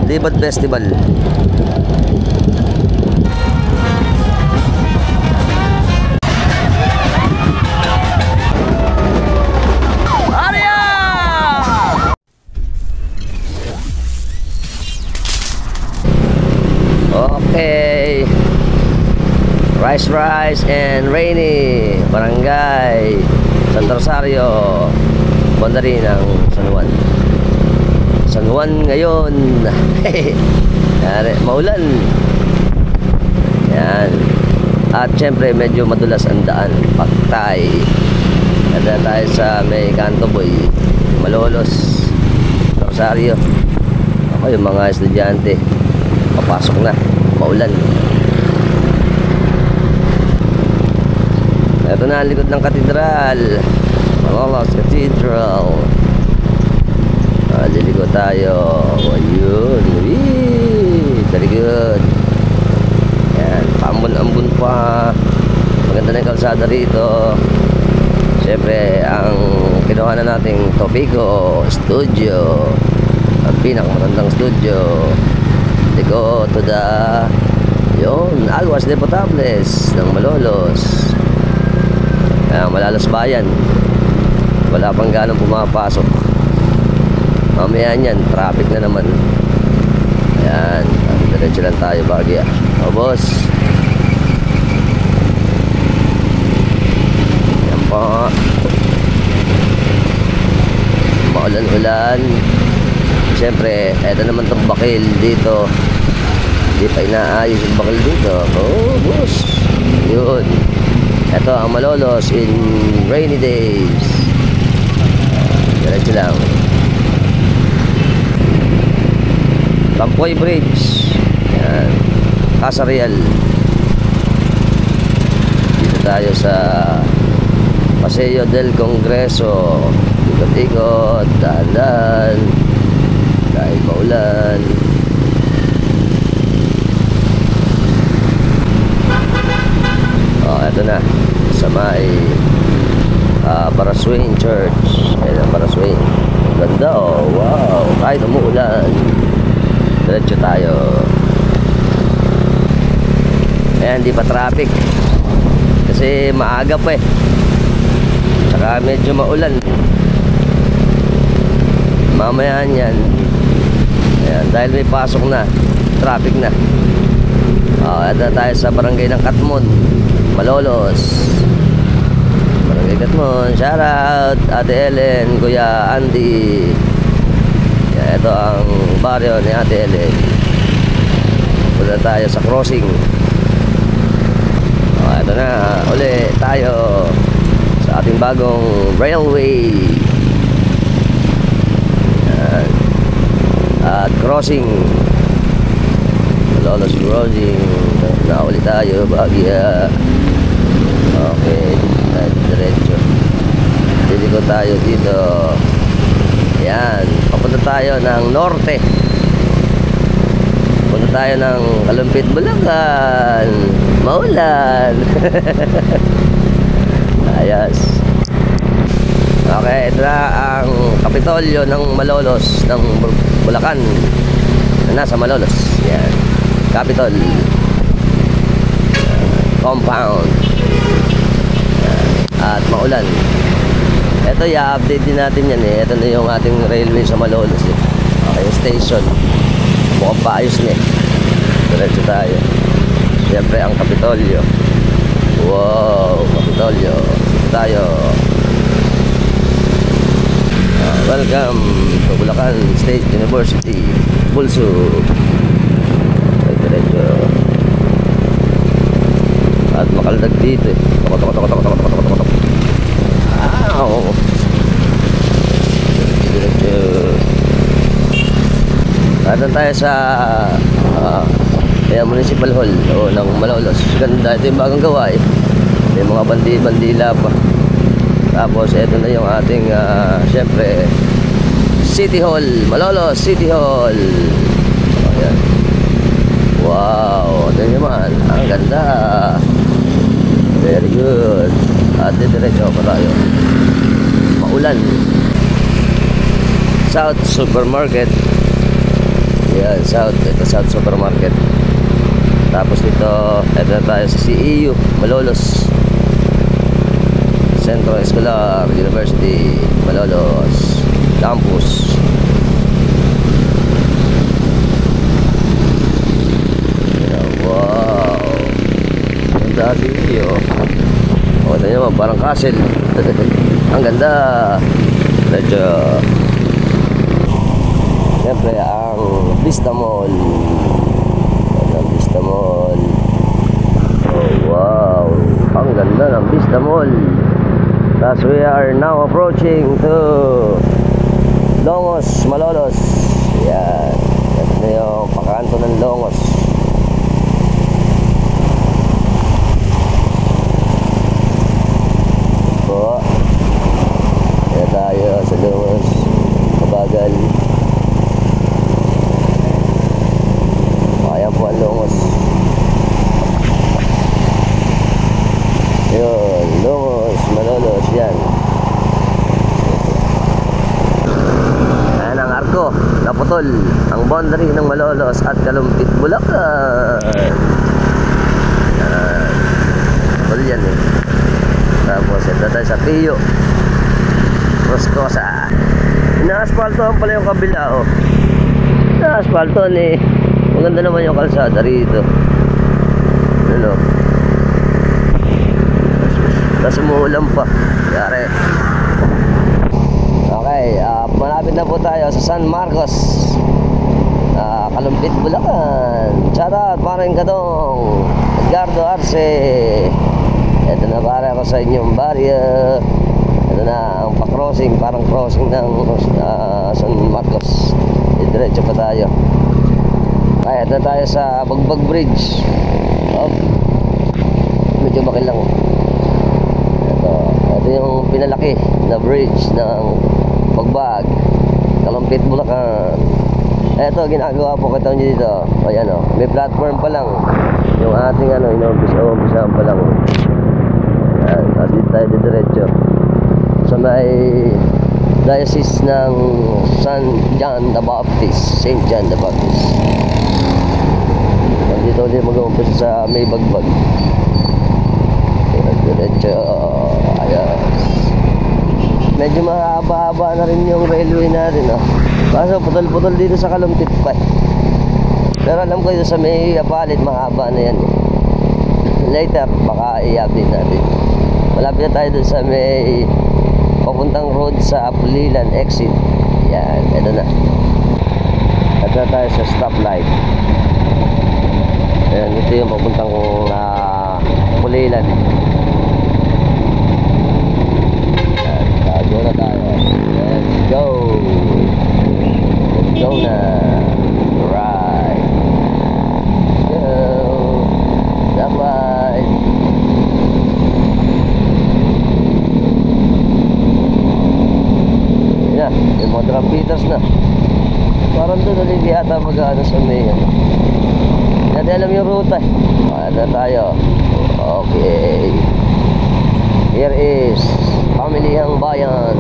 Libot Festival. Okay, Rice and Rainy, Barangay Santa Rosario, Bondari ng San Juan. San Juan ngayon. Maulan. Yan. At syempre medyo madulas ang daan, paktay. Kada tayo sa may Kanto Boy, Malolos, Rosario. Ako yung mga estudyante, papasok na, maulan. Ito na ang likod ng katedral, Malolos Cathedral. Liligo tayo. Ayun, very good. Yan, paambon-ambon pa. Maganda na yung kalsada rito. Siyempre, ang kinuha na nating Topico Studio, ang pinakamagandang studio. Go to the Aguas de Potables ng Malolos. Malalos Bayan. Wala pang ganong pumapasok. Mamaya yan, traffic na naman. Ayan, diretso lang tayo Bagya. O boss, yan po. Maulan-ulan. Siyempre, eto naman itong bakil dito. Hindi pa inaayos yung bakil dito. Oh boss, yun. Ito ang Malolos in rainy days. Diretso lang. Lampoy Bridge. Yan. Casa Real. Dito tayo sa Paseo del Congreso. Ikot-ikot, dahan-dahan dahil maulan. Ito na sa may Baraswain Church. Ayan, Baraswain. Ganda oh, wow. Kahit umuulan, diretso tayo. Ayan, di pa traffic kasi maaga pa eh, tsaka medyo maulan. Mamaya yan. Ayan, dahil may pasok na, traffic na. Ito tayo sa barangay ng Katmon, Malolos. Barangay Katmon. Shout out Ate Ellen, Kuya Andy. Ito ang baryo ni Ate Ellen. Punta tayo sa crossing. Ito na, uli tayo sa ating bagong railway. At crossing, Malolos crossing. Nauli tayo Bagya. Okay, diretso. Dito tayo dito. Yan, papunta tayo ng norte. Punta tayo ng Kalumpit, Bulacan. Maulan. Ayos. Okay, ito na ang Kapitolyo ng Malolos ng Bulacan. Nasa Malolos. Yan, Capitol compound. At maulan. Ito, i-update din natin yan eh. Ito na yung ating railway sa Malolos eh. Okay, yung station mukhang paayos na eh. Diretso tayo. Siyempre ang Kapitolyo. Wow, Kapitolyo. Dito tayo. Welcome to Bulacan State University, Bulso. Okay, diretso. At makaldag dito eh. Wow. Diretso. Nandun tayo sa Municipal Hall ng Malolos. Ganda, ito yung bagong gawa eh. May mga bandila pa. Tapos ito na yung ating syempre City Hall, Malolos City Hall. Ayan. Wow, ito naman, ang ganda. Very good. At diretso pa tayo. Maulan. South Supermarket. Yan, South. Ito South Supermarket. Tapos dito, ito na tayo sa CEU, Malolos. Centro Escolar University, Malolos Campus. Wow. Ganda CEU. O, ito naman, parang castle. Ang ganda. Medyo siyempre ang Vista Mall. Ang Vista Mall. Oh wow, ang ganda ng Vista Mall. Thus we are now approaching to Longos, Malolos. Yan, ito na yung pakanto ng Longos. Po, kaya tayo sa Longos. Kabagal. Ayan po ang Longos. Yun, Longos, Malolos, yan. Ayan ang arko, naputol. Ang boundary ng Malolos at Kalumpit, Bulacan. Yan. Naputol yan eh. Tapos ito tayo sa Piyo, Roscosa. Ina-asphaltohan pala yung kabila, oh. Ina-asphaltohan eh. Maganda naman yung kalsada rito. Ano? Tapos umuulan pa. Yari. Okay, malapit na po tayo sa San Marcos, Kalumpit, Bulacan. Shout out, parang Kadong Edgardo Arce. Ito na para ako sa inyong barya. Ito na ang pa-crossing, parang crossing ng San Marcos. Diretso pa tayo. Kaya ito tayo sa Bagbag Bridge. Oh, medyo makilang. Ito yung pinalaki na bridge ng Bagbag, Kalumpit, Bulacan. Ito ginagawa po kita nyo dito. Ayan o, may platform pa lang. Yung ating ano, inuumpisa pa lang. Ayan, tapos dito tayo diretso sa may diocese ng St. John the Baptist. St. John the Baptist. Dito ulit mag-uumpisa sa may Bagbag. Diretso. Ayos. Medyo mahaba-haba na rin yung railway natin, oh. Kaso putol-putol dito sa Kalumpit pa. Pero alam ko dito sa may Apalit mahaba na yan eh. Later baka i-update natin. Malapit na tayo dun sa may papuntang road sa Apulilan exit. Yan, ito na. Ito na tayo sa stoplight. Yan, ito yung papuntang Apulilan. Go na tayo. Let's go. Let's go na. Right. Let's go. Stoplight. Yan. Yung mga trampitas na. Parang doon ulit yata mag-ano sa may yan. Hindi alam yung ruta. Kaya na tayo. Okay. Here is Pamilihang Bayan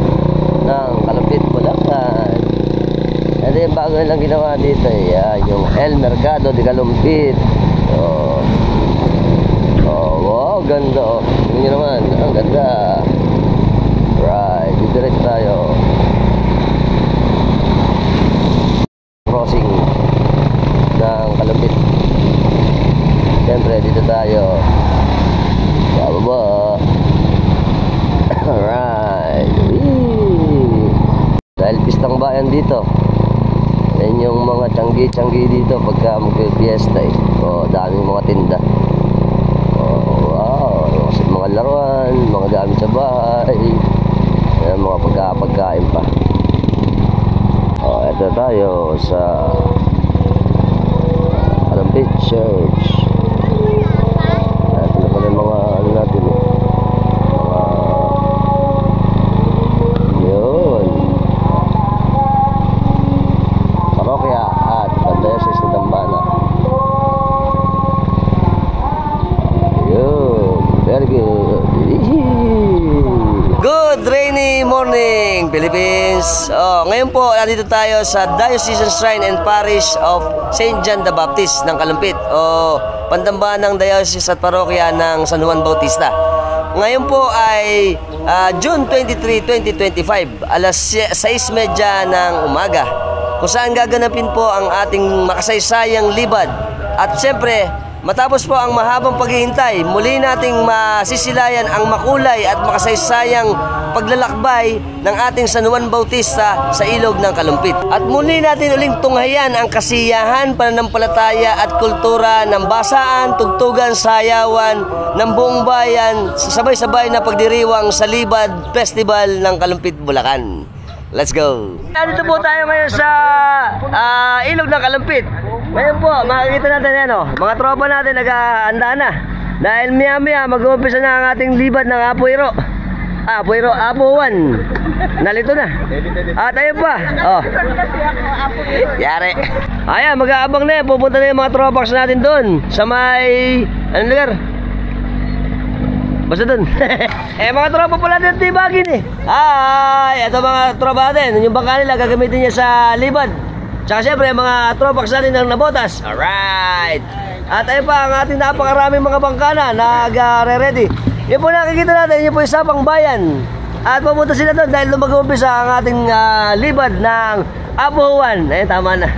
ng Kalumpit, Bulacan. Ito yung bago nilang ginawa dito. Yan, yung El Mercado de Kalumpit. Oh, wow, ganda. Oh, yun naman, ang ganda. Right, diretso tayo. Crossing ng Kalumpit. Siyempre, dito tayo. Bababa. Alright. Dahil pistang bayan dito. Yan yung mga tiyanggi-tiyanggi dito pagka mag-fiesta eh. O, daming mga tinda. Oh, wow. Mga laruan, mga gamit sa bahay. Yan, mga pagkain pa. O, ito tayo sa Kalumpit Church. Ito na pala mga ano natin eh. Philippines. Oh, ngayon po po, nandito tayo sa Diocesan Shrine and Parish of St. John the Baptist ng Kalumpit o Pandambahan ng Diocese at Parokya ng San Juan Bautista. Ngayon po ay June 23, 2025, alas 6:30 ng umaga, kung saan gaganapin po ang ating makasaysayang libad. At siyempre, matapos po ang mahabang paghihintay, muli nating masisilayan ang makulay at makasaysayang paglalakbay ng ating San Juan Bautista sa ilog ng Kalumpit. At muli natin uling tunghayan ang kasiyahan, pananampalataya at kultura ng basaan, tugtugan, sayawan ng buong bayan sa sabay-sabay na pagdiriwang sa Libad Festival ng Kalumpit, Bulacan. Let's go! Dito po tayo ngayon sa ilog ng Kalumpit. Ngayon po, makikita natin yan, mga tropa natin nag-aanda na. Dahil maya-maya mag-uumpisa na ang ating libad ng Apuero. Apo 1. Nalito na. At ayun pa. Yari. Ayan, mag-aabang na yan. Pupunta na yung mga tropax natin doon. Sa may... anong lugar? Basta doon. Mga tropa pala din tibagin ito mga tropa natin. Yung bangka nila gagamitin niya sa libad. Tsaka syempre mga tropax natin ng nabotas. Alright. At ayun pa ang ating napakaraming mga bangka na nag-re-ready. Yun po nakikita natin, yun po yung Sapang Bayan. At pupunta sila doon dahil mag-uumpisa ang ating libad ng Apuan. Ayun, tama na.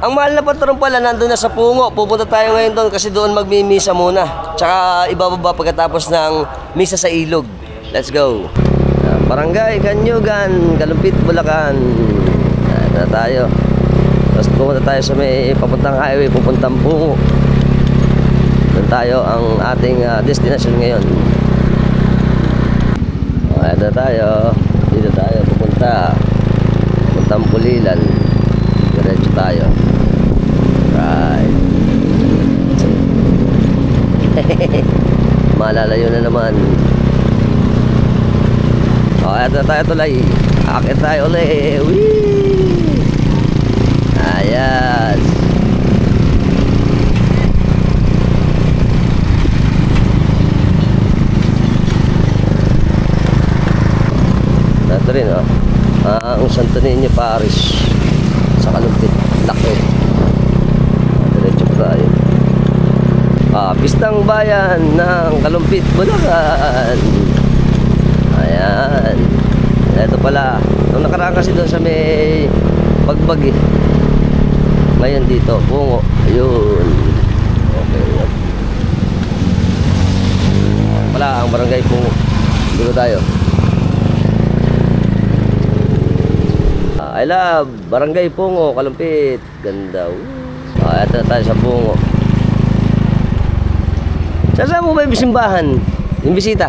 Ang mahal na patron pala nandun na sa Pungo. Pupunta tayo ngayon doon kasi doon magmimisa muna. Tsaka ibababa pagkatapos ng misa sa ilog. Let's go. Barangay Kanyugan, Kalumpit, Bulacan. Na tayo. Tapos pupunta tayo sa may papuntang highway, pupuntang Pungo. Doon tayo ang ating destination ngayon. Ito tayo. Dito tayo pupunta. Pupuntang Pulilan. Diretso tayo. Right. Malalayo na naman. Ito tayo tulay. Akit tayo ulit. Whee! Ayan. Ito rin ang Santo Niño Parish sa Kalumpit. Laki. Diretso pa tayo. Pistang Bayan ng Kalumpit, Bulacan. Ayan. Ito pala. Nung nakaraan kasi doon sa may Bagbag ngayon dito, Pungo. Ayun. Okay. Pala ang barangay Pungo. Dito tayo. I love Barangay Pungo, Kalumpit. Ganda. Ito na tayo sa Pungo. Saan mo ba yung simbahan? Yung bisita?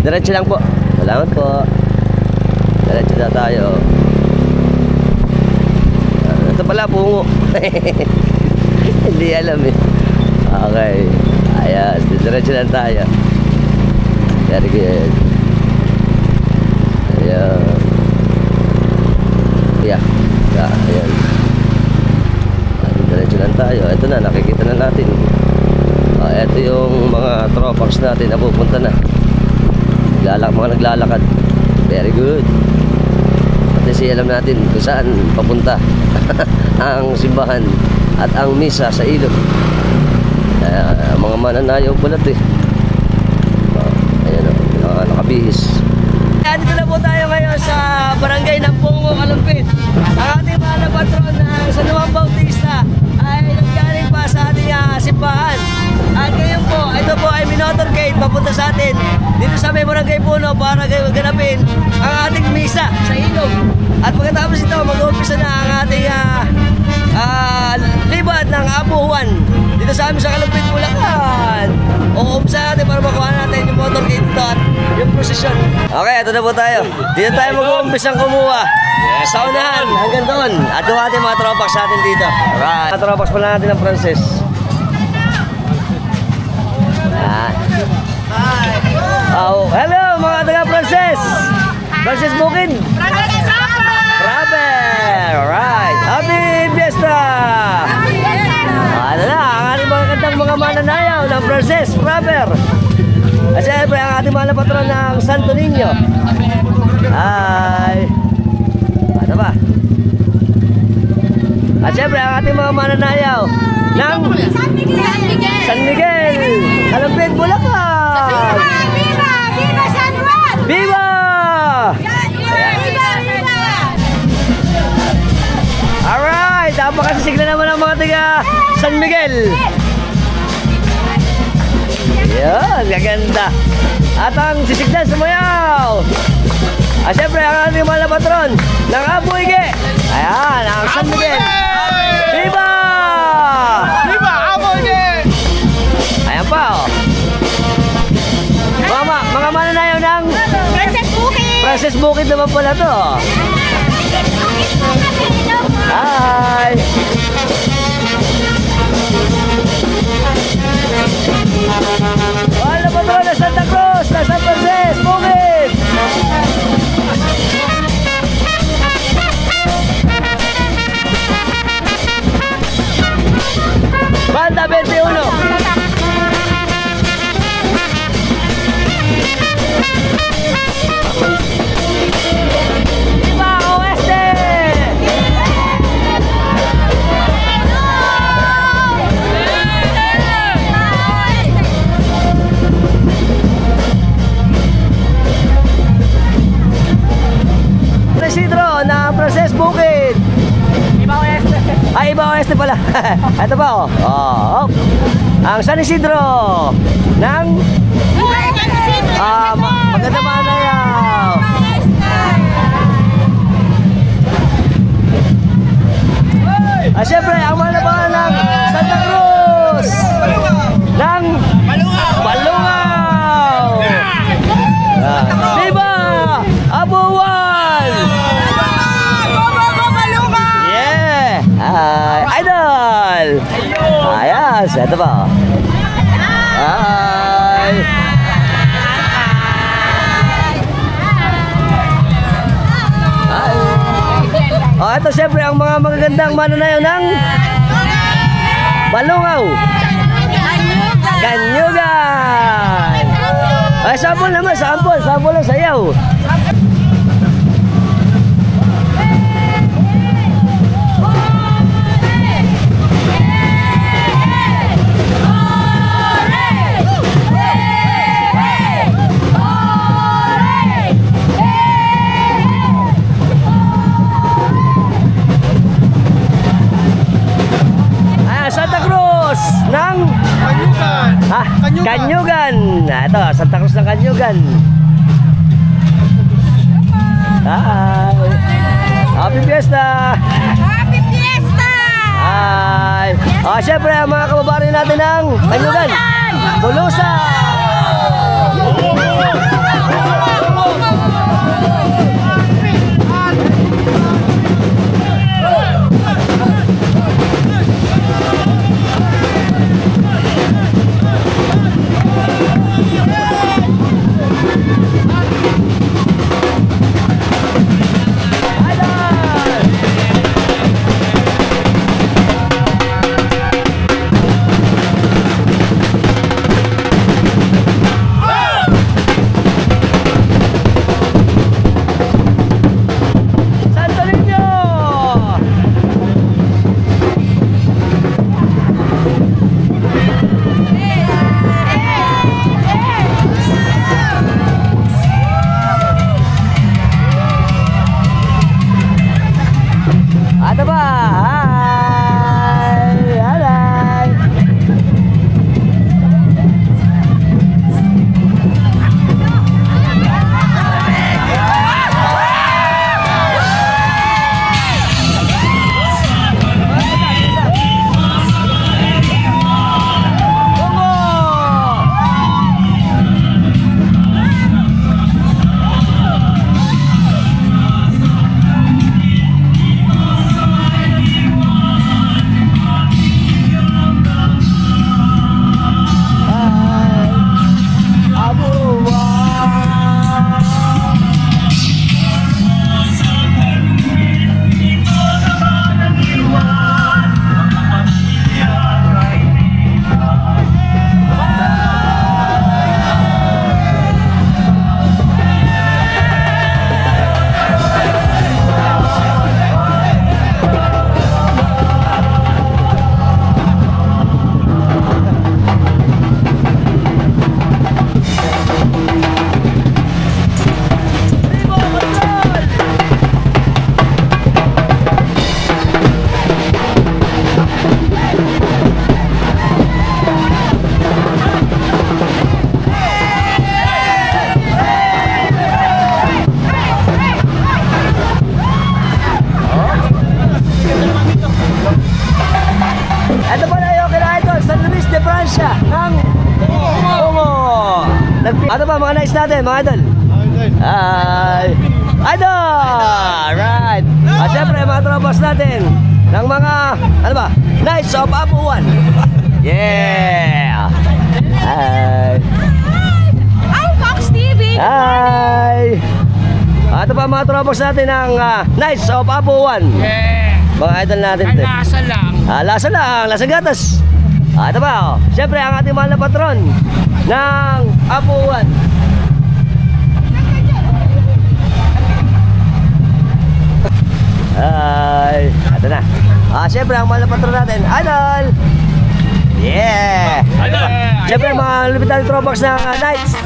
Diretso lang po. Salamat po. Diretso na tayo. Ito pala Pungo. Hindi alam Okay. Ayan. Diretso lang tayo. Very good. Ayan. Ayan. Diretso lang tayo. Ito na, nakikita na natin. Ito yung mga tropax natin na pupunta na. Mga naglalakad. Very good. At kasi alam natin kung saan papunta ang simbahan at ang misa sa ilog. Mga mananayaw bulat ayan mga nakabihis. Dito na po tayo ngayon sa barangay ng Pungo, Kalumpit. Ang ating mahal na patron ng San Juan Bautista ay nanggaling pa sa ating simbahan. At ngayon po, ito po ay minotorcade papunta sa atin dito sa may barangay Puno para ganapin ang ating misa sa ilog. At pagkatapos ito, mag-uumpisa na ang ating libad ng Apuan dito sa amin sa Kalumpit, Bulacan. Uumpisa natin para makuha natin yung motorcade dito at yung prosesyon. Okay, ito na po tayo. Dito tayo mag-uumpisang kumuha. Sa unahan, hanggang doon. At yung ating mga tropax sa atin dito. Alright. Mga tropax pala natin ng Frances. Hello mga taga Frances. Frances Bukid. Frances Rapper. Alright. Happy Fiesta. Ano na, ang ating mga kantang mga mananayaw ng Frances Rapper. At siyempre ang ating mahal na patron ng Santo Niño. Hi. Ano pa. At syempre, ang ating mga mananayaw ng San Miguel! San Miguel, Alambed, Bulacan. Viva! Viva San Juan! Viva! Viva! Viva! Alright, napakasisigla naman ang mga taga San Miguel. Yan, gaganda. At ang sisiglan sumayaw. At syempre, ang ating mga patron ng Abu Ige. Ayan, ang San Miguel. Viva! Viva! Abu Ige! Ayan pa, oh. Mga mananayaw ng Princess Bukid! Princess Bukid naman pala to. Hi! Mahal na patron na Santa Cruz, na San Princess Bukid. Banda 21. Viva Oeste! Isidro na Princess Bukid. Iba Oeste. Ay, Iba Oeste pala. Ito pa, oh. Oh. Ang San Isidro ng maganda manayaw. Siyempre, ang malabahan ng Santa Cruz ng Balungaw. Viva Abuwan! Yeah! Idol! Ayos, ito ba? Hi! Oh, ito siyempre ang mga magagandang mananayaw ng Balungaw. Kanyugan. Ay, sample naman, sample lang sayaw. Santa Cruz ng Kanyugan! Kanyugan. Ito, Santa Cruz ng Kanyugan. Hi. Happy Fiesta. Happy Fiesta! Hi. Siyempre, ang mga kababayan natin ng Kanyugan. Bulusan. Ito pala yung kina Idol, San Luis de Francia ng Bungo. Ano ba mga nice natin, mga Idol? Hi! Idol! Right! At syempre, mga trobos natin ng mga, ano ba? Knights of Abuan. Yeah! Hi! Ay, Fox TV! Hi! Ito pa mga trobos natin ng Knights of Abuan. Yeah. Mga idol natin. Ay, nasa lang. Lasa lang, lasa gatas. Ito pa, oh. Siyempre, ang ating mahal na patron ng Abuan. Hi! Ito na. Siyempre, ang mahal na patron natin, Idol! Yeah! Siyempre, mga lumitan trobox ng Knights.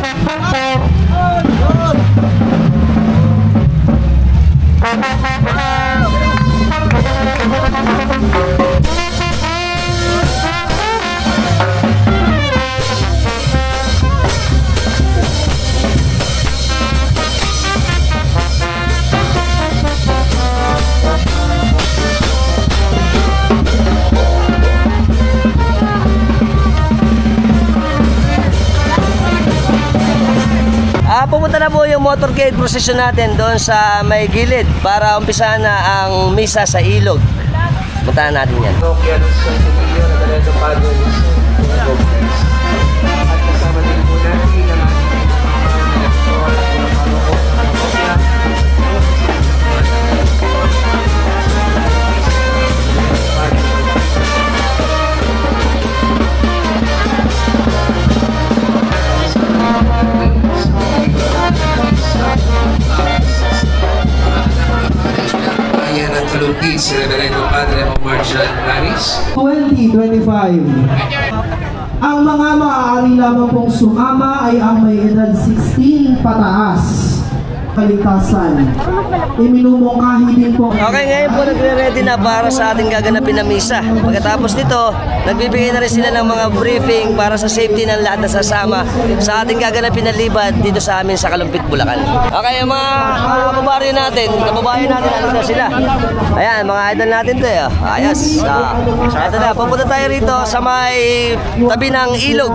Pumunta na po yung motorcade procession natin doon sa may gilid para umpisahan na ang misa sa ilog. Puntahan natin yan. Si Reverendo Padre Omar John Laris. 2025. Ang mga maaari lamang pong sumama ay ang may edad 16 pataas. Kaligtasan. Iminumungkahi din po. Okay, ngayon po nagre-ready na para sa ating gaganapin na misa. Pagkatapos nito, nagbibigay na rin sila ng mga briefing para sa safety ng lahat na sasama sa ating gaganapin na libad dito sa amin sa Kalumpit, Bulacan. Okay, yung mga kababayan natin, ano na sila? Ayan, mga idol natin to eh. Ayos. Ito na, pupunta tayo rito sa may tabi ng ilog.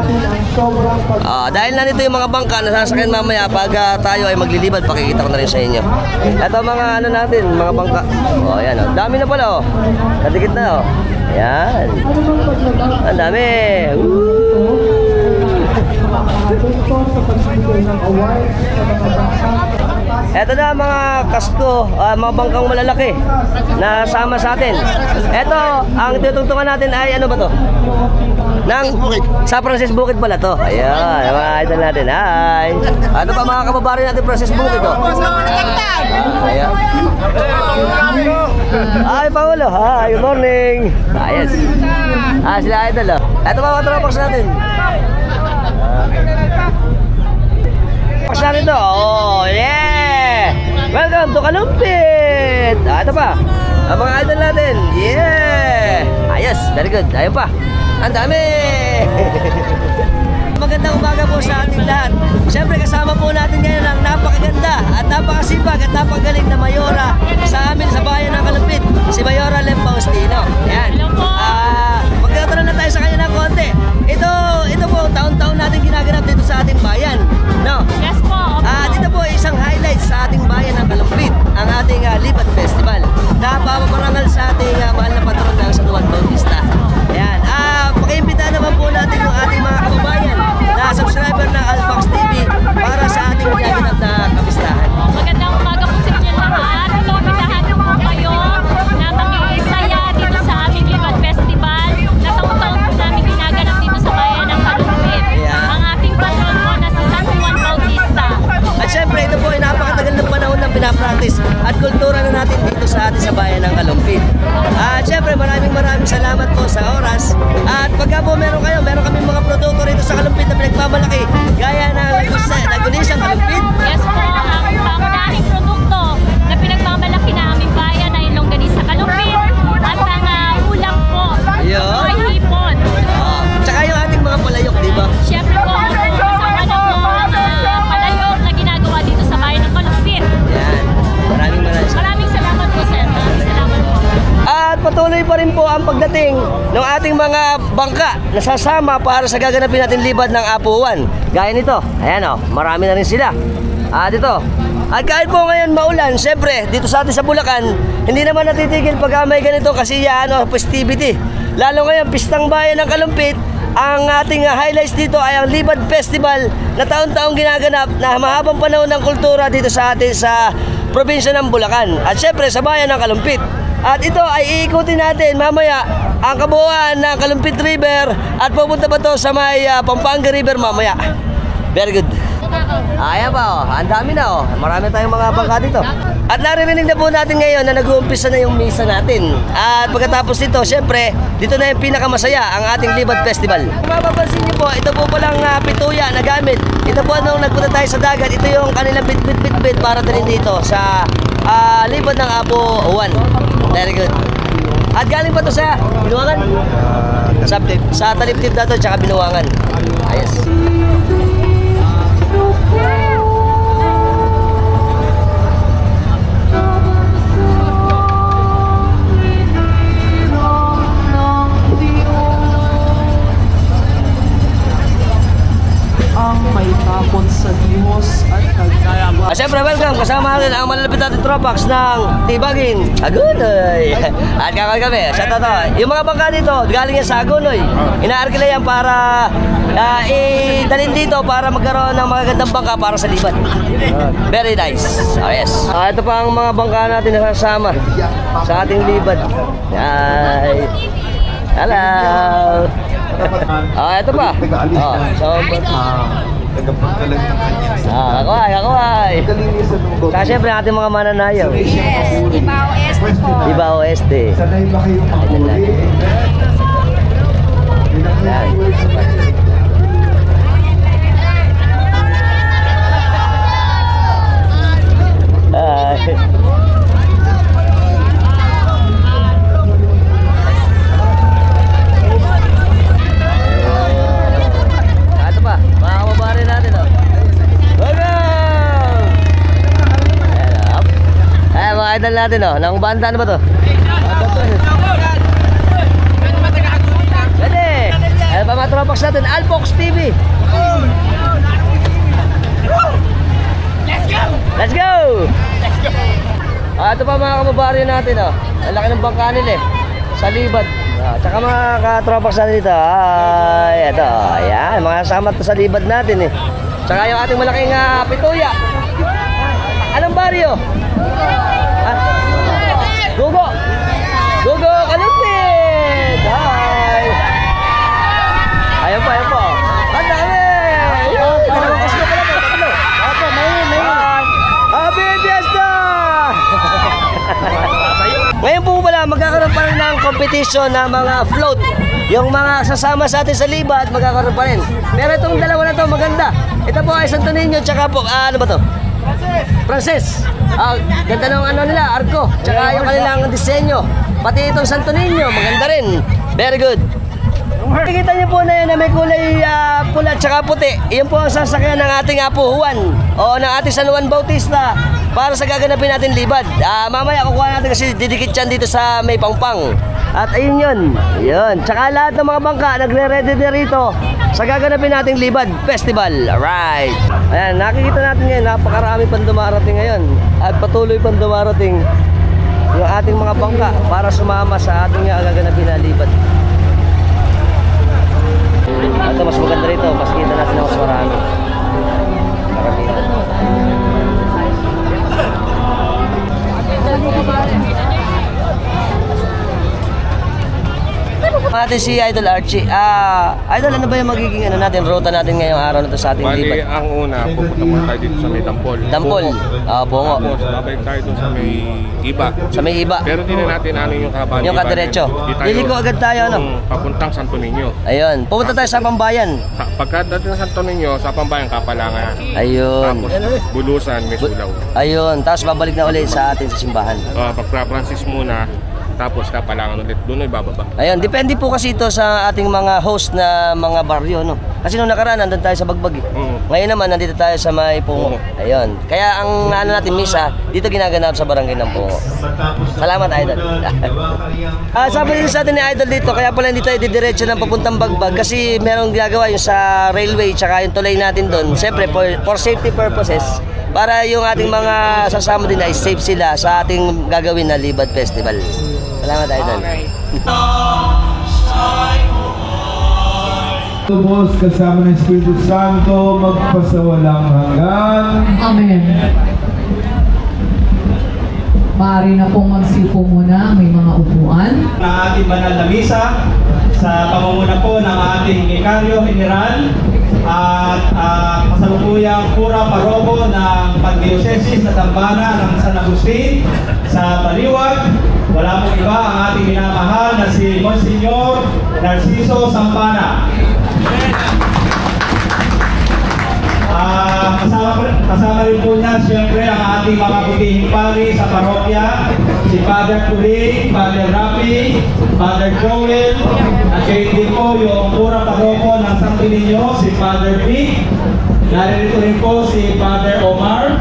Dahil na nito yung mga bangka na sasakyan mamaya pag tayo ay maglilibad, pakikita ko na rin sa inyo. Ito mga ano natin, mga bangka. Ayan o. Dami na pala o. Kadikit na o. Ayan. Ang dami. Ito na mga kasko, mga bangkang malalaki na sama sa atin. Ito, ang tutungtungan natin ay ano ba to? Sa Francis Bukid pala to. Ayan, mga idol natin. Hi! Ano pa mga kababayan natin Francis Bukid to? Ayan. Hi, Paolo. Hi, good morning. Ayos. Sila idol oh. Ito pa mga tropox natin. Tropox natin to. Oh, yeah! Welcome to Kalumpit! Ito pa. Ang mga idol natin. Yeah! Ayos, very good. Ayun pa. Ang dami! Magandang umaga po sa ating lahat. Siyempre kasama po natin ngayon ang napakaganda at napakasipag at napakagaling na mayora sa amin sa bayan ng Kalumpit, si Mayora Lem Faustino. Ayan. Magkakaroon na tayo sa kanya ng konti. Ito po, taon-taon natin ginaganap dito sa ating bayan. No? Yes po. Dito po isang highlight sa ating bayan ng Kalumpit, ang ating Lipat Festival. Napaparangal sa ating mahal na patron ng San Juan Bautista. Ayan. Pakiimbita naman po natin yung ating mga kababayan na subscriber ng Alfax TV para sa ating ginaganap na kapistahan. Magandang umaga po sa inyo lahat. Lumitahan niyo po kayo na mag-iisaya dito sa aming Lipat Festival na taon-taon po namin ginaganap dito sa bayan ng Kalumpit. Ang ating patron po na si San Juan Bautista. At syempre, ito po ay napakatagal ng panahon ng pinapractice at kultura na natin dito sa atin sa bayan ng Kalumpit. At syempre, maraming salamat po sa oras. At pagka po meron kami mga produkto rito sa Kalumpit na pinagmamalaki, gaya ng Lagunisang Kalumpit. Yes po, ang pangunahing produkto na pinagmamalaki na aming bayan ay longganisa Kalumpit at ang ulam po. Yun. Ay hipon. Tsaka yung ating mga palayok, di ba? Siyempre po, kasama na po ang palayok na ginagawa dito sa bayan ng Kalumpit. Yan. Maraming Maraming salamat po, sir. Maraming salamat po. At patuloy pa rin po ang pagdating ng ating mga bangka na sasama para sa gaganapin natin libad ng Apuan. Gaya nito, ayan o, marami na rin sila. Dito. At kahit po ngayon maulan, syempre, dito sa atin sa Bulacan, hindi naman natitigil pag may ganito kasi festivity. Lalo ngayon, Pistang Bayan ng Kalumpit, ang ating highlights dito ay ang Libad Festival na taon-taong ginaganap na mahabang panahon ng kultura dito sa atin sa probinsya ng Bulacan. At syempre, sa bayan ng Kalumpit. At ito ay iikutin natin mamaya ang kabuuan ng Kalumpit River at pupunta pa to sa may Pampanga River mamaya. Very good. Ayan pa ang dami na marami tayong mga bangka dito. At naririnig na po natin ngayon na nag-uumpisa na yung misa natin. At pagkatapos dito, syempre, dito na yung pinakamasaya ang ating Libad Festival. Mapapansin niyo po, ito po palang pituya na gamit. Ito po nung nagpunta tayo sa dagat, ito yung kanilang bit para din dito sa Libad ng Apuan. Very good. At galing pa to sa Binuangan? Sa Taliptip na to, tsaka Binuangan. Ayos. Ang may tapon sa Diyos at kagaya. Siyempre, welcome. Kasama natin ang malalapit natin tropax ng Tibagin, Agunoy. At kakay kami, shout out to. Yung mga bangka dito, galing yan sa Agunoy. Inaarkila yan para idalhin dito para magkaroon ng magagandang bangka para sa libad. Very nice. Oh yes. Ito pa ang mga bangka natin na kasama sa ating libad. Ay. Hello. Ito pa. Kakuhay. Kaya syempre ating mga mananayaw. Yes, Ibao Este po. Ibao Este. Sanay ba kayong mahuli? Ito pa, mga kababari natin mga idol natin ng banda ba to? Pwede! Ayan pa mga tropax natin, Alpox TV. Let's go! Ito pa mga kababari natin ang laki ng bangka nila sa libad. Tsaka mga katropax natin dito. Ito, ayan, mga kasama to sa libad natin Tsaka yung ating malaking pituya. Anong baryo? Gugo! Gugo Kalumpit! Hi! Ayan pa. Ang dami! Kasi na pala tatlo. Opo, may. Happy Fiesta! Ngayon po pala, magkakaroon pa rin ng competition ng mga float. Yung mga sasama sa atin sa libad, magkakaroon pa rin. Pero itong dalawa na to maganda. Ito po ay Santo Niño, tsaka po, ano ba to? Frances. Ganda ng nila, arko. Tsaka yung kanilang disenyo. Pati itong Santo Niño, maganda rin. Very good. Nakikita niyo po na yan na may kulay pula tsaka puti. Iyon po ang sasakyan ng ating Apo Juan o ng ating San Juan Bautista para sa gaganapin natin libad. Mamaya kukuha natin kasi didikit yan dito sa may Pangpang. At ayun yun. Tsaka lahat ng mga bangka nagre-ready na rito sa gaganapin nating Libad Festival. Alright. Ayan, nakikita natin ngayon, napakarami pang dumarating ngayon. At patuloy pang dumarating yung ating mga bangka para sumama sa ating gaganapin na Libad. Ito mas maganda rito, mas kita natin na mas marami. Natin si Idol Archie. Idol, ano ba yung magiging ruta natin ngayong araw na to sa ating libad? Ang una, pupunta muna tayo dito sa may Dampol. Dampol? Bungo. Tapos, babalik tayo doon sa may Iba. Sa may Iba? Pero di na natin yung kaban. Yung kadiretso? Liliko agad tayo, papuntang Santo Niño. Ayun. Pupunta tayo sa Pambayan. Pagkadating ng Santo Niño, sa Pambayan, Kapalangan. Ayun. Tapos, Bulusan, may Sulaw. Ayun. Tapos babalik na ulit sa atin sa simbahan. Pagka-Francis muna, Tapos kapalangan ulit, doon ay bababa. Ayun, depende po kasi ito sa ating mga host na mga baryo, no? Kasi nung nakaraan, nandun tayo sa Bagbag. Ngayon naman, nandito tayo sa May Pungo. Ayun. Kaya ang ano natin, misa, dito ginaganap sa barangay ng Pungo. Salamat, Idol. Sabi rin sa atin ni Idol dito, kaya pala hindi tayo didiretso ng papuntang Bagbag kasi merong ginagawa yung sa railway tsaka yung tulay natin doon. Siyempre, for safety purposes, para yung ating mga sasama din ay safe sila sa ating gagawin na Libad Festival. Salamat, Idol. Boss, kasama ng Espiritu Santo, magpasawalang hanggan. Amen. Maaari na pong magsipo muna, may mga upuan. Ng ating banal na misa sa pamumuna po ng ating Vicario General at kasalukuyang Pura Paroko ng Pagdiocesis na Dambana ng San Agustin sa Baliwag. Wala pong iba ang ating minamahal na si Monsignor Narciso Sampana. Kasama rin po niya siyempre ang ating mga butihing pari sa parokya, si Father Kuling, Father Rafi, Father Joel, at kayo din po yung Pura Paroko ng Santo Niño, si Father Vic. Narito rin po si Father Omar.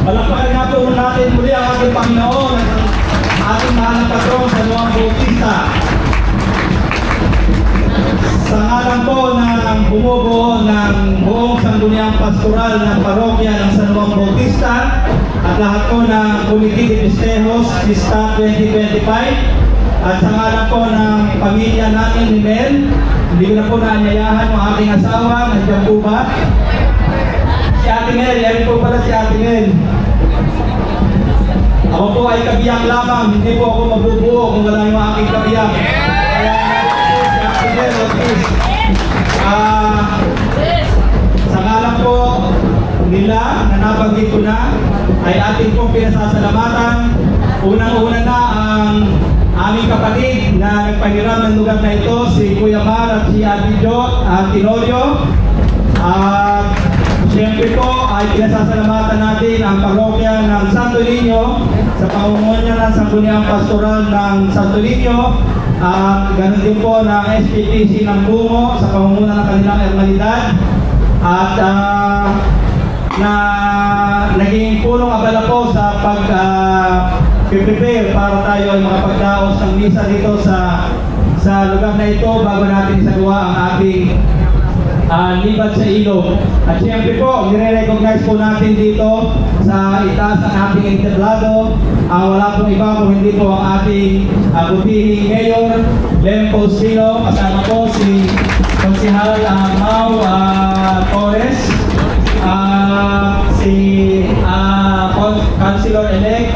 Palakpakan nga po natin muli ang ating Panginoon, ating mahal na patron sa Nuang Bautista. Sa ngalan po ng bumubuo ng buong sangguniang pastoral ng parokya ng San Juan Bautista at lahat po ng Committee de Festejos Pista 2025 at sa ngalan po ng pamilya namin ni Mel, hindi ko na po naanyayahan yung aking asawa, nandiyan po ba? Si Ate Mel, yan po pala si Ate Mel. Ako po ay kabiyak lamang, hindi po ako mabubuo kung wala yung aking kabiyak. Kaya sa ngalan po nila na nabanggit ko na ay ating pong pinasasalamatan. Unang-una na ang aming kapatid na nagpahiram ng lugar na ito, si Kuya Mar at si Ate Jo Tinorio. At siyempre po ay pinasasalamatan natin ang parokya ng Santo Niño sa pamumuno ng Sangguniang Pastoral ng Santo Niño. Ganun din po ng SPPC ng Bungo sa pamumuno ng kanilang hermanidad. At na naging punong abala po sa pag-prepare para tayo ay makapagdaos ng misa dito sa lugar na ito bago natin isagawa ang ating libad sa ilog. At siyempre po, nire-recognize po natin dito sa itaas ang ating entablado. Wala pong iba kung hindi po ang ating butihing Mayor Lem Faustino. Kasama po si Konsihal Mau Torres, si Councilor-elect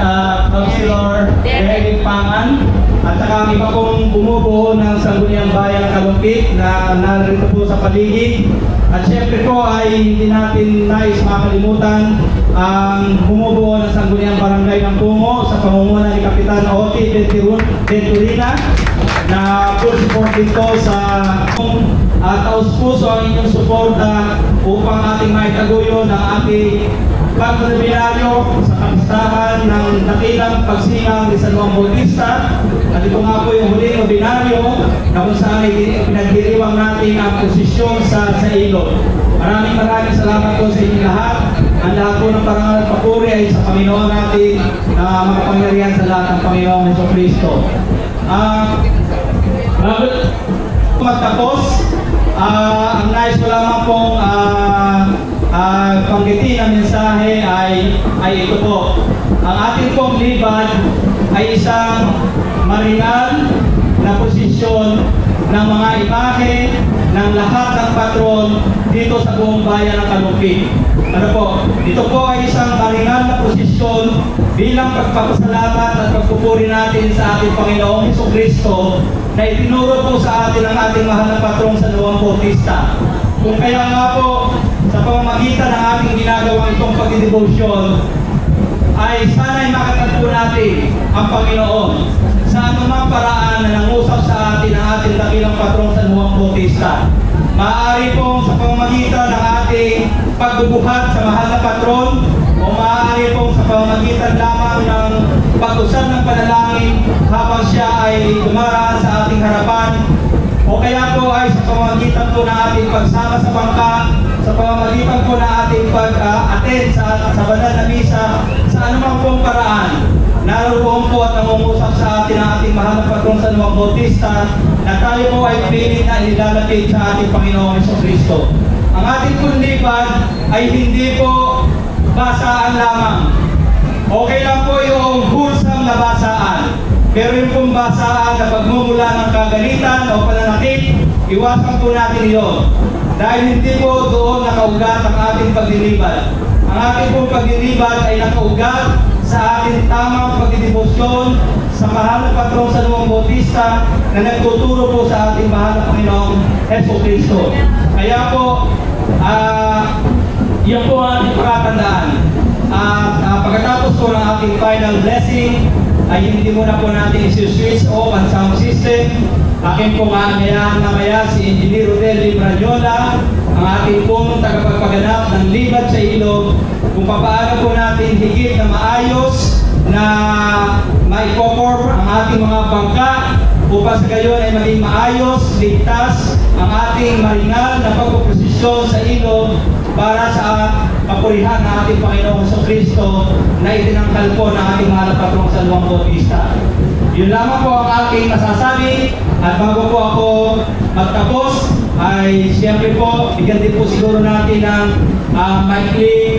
Councilor Derek Pangan, at saka ang iba pong bumubuo ng Sangguniang Bayan Kalumpit na narito po sa paligid. At siyempre po ay hindi natin nais makalimutan ang bumubuo ng Sangguniang Barangay ng Pungo sa pamumuno ni Kapitan Oti Venturina na full support dito sa taus-puso ang inyong suporta upang ating maitaguyo ng ating pagrebinaryo sa kapistahan ng dakilang pagsingang ni San Juan Bautista. At ito nga po yung huling ordinaryo na kung saan ay pinagdiriwang natin ang posisyon sa ilog. Maraming salamat po sa inyong lahat. Ang lahat po ng parangal at papuri ay sa Panginoon natin na makapangyarihan sa lahat ng Panginoong Jesucristo. Bago magtapos, ang nais ko lamang pong panggitin na mensahe ay ito po. Ang ating pong libad ay isang marinal na posisyon ng mga imahe ng lahat ng patron dito sa buong bayan ng Kalumpit. Ano po? Ito po ay isang marinal na posisyon bilang pagpapasalamat at pagpupuri natin sa ating Panginoong Jesucristo na itinuro po sa atin ang ating mahal na patrong San Juan Bautista. Kung kaya nga po, sa pamamagitan ng ating ginagawang itong pagdidebosyon, ay sana'y makatagpo natin ang Panginoon sa anumang paraan na nangusap sa atin ang ating dakilang patrong San Juan Bautista. Maaari pong sa pamamagitan ng ating pagbubuhat sa mahal na patron o maaari pong sa pamamagitan lamang ng pag-usap ng panalangin habang siya ay dumaraan sa ating harapan, o kaya po ay sa pamamagitan po ng ating pagsama sa bangka, sa pamamagitan po ng ating pag-attend sa banal na misa, sa anumang pong paraan. Naroon po at nangungusap sa atin ang ating mahal na patron San Juan Bautista na tayo po ay pilit na inilalapit sa ating Panginoong Jesucristo. Ang ating pong lipad ay hindi po basaan lamang. Okay lang po yung wholesome na basaan. Pero yung pong basaan na pagmumula ng kagalitan o pananakit, iwasan po natin iyon. Dahil hindi po doon nakaugat ang ating paglilibad. Ang ating pong paglilibad ay nakaugat sa ating tamang pagdidebosyon sa mahal na patron San Juan Bautista na nagtuturo po sa ating mahal na Panginoong Jesucristo. Kaya po, yan po ang ating pakatandaan. Pagkatapos po ng ating final blessing, ay hindi muna po natin isi-switch off ang sound system. Akin po maangayahan namaya si Engineer Rodel Libradiola, ang ating pong tagapagpaganap ng Libad sa Ilog, kung paano po natin higit na maayos na maipoform ang ating mga bangka upang sa gayon ay maging maayos, ligtas ang ating marinal na pagpuposisyon sa ilog para sa kapurihan ng ating Panginoong Jesucristo na itinangkal po ng ating mahal na patrong San Juan Bautista. Yun lamang po ang aking masasabi, at bago po ako magtapos ay siyempre po bigyan din po siguro natin ng maikling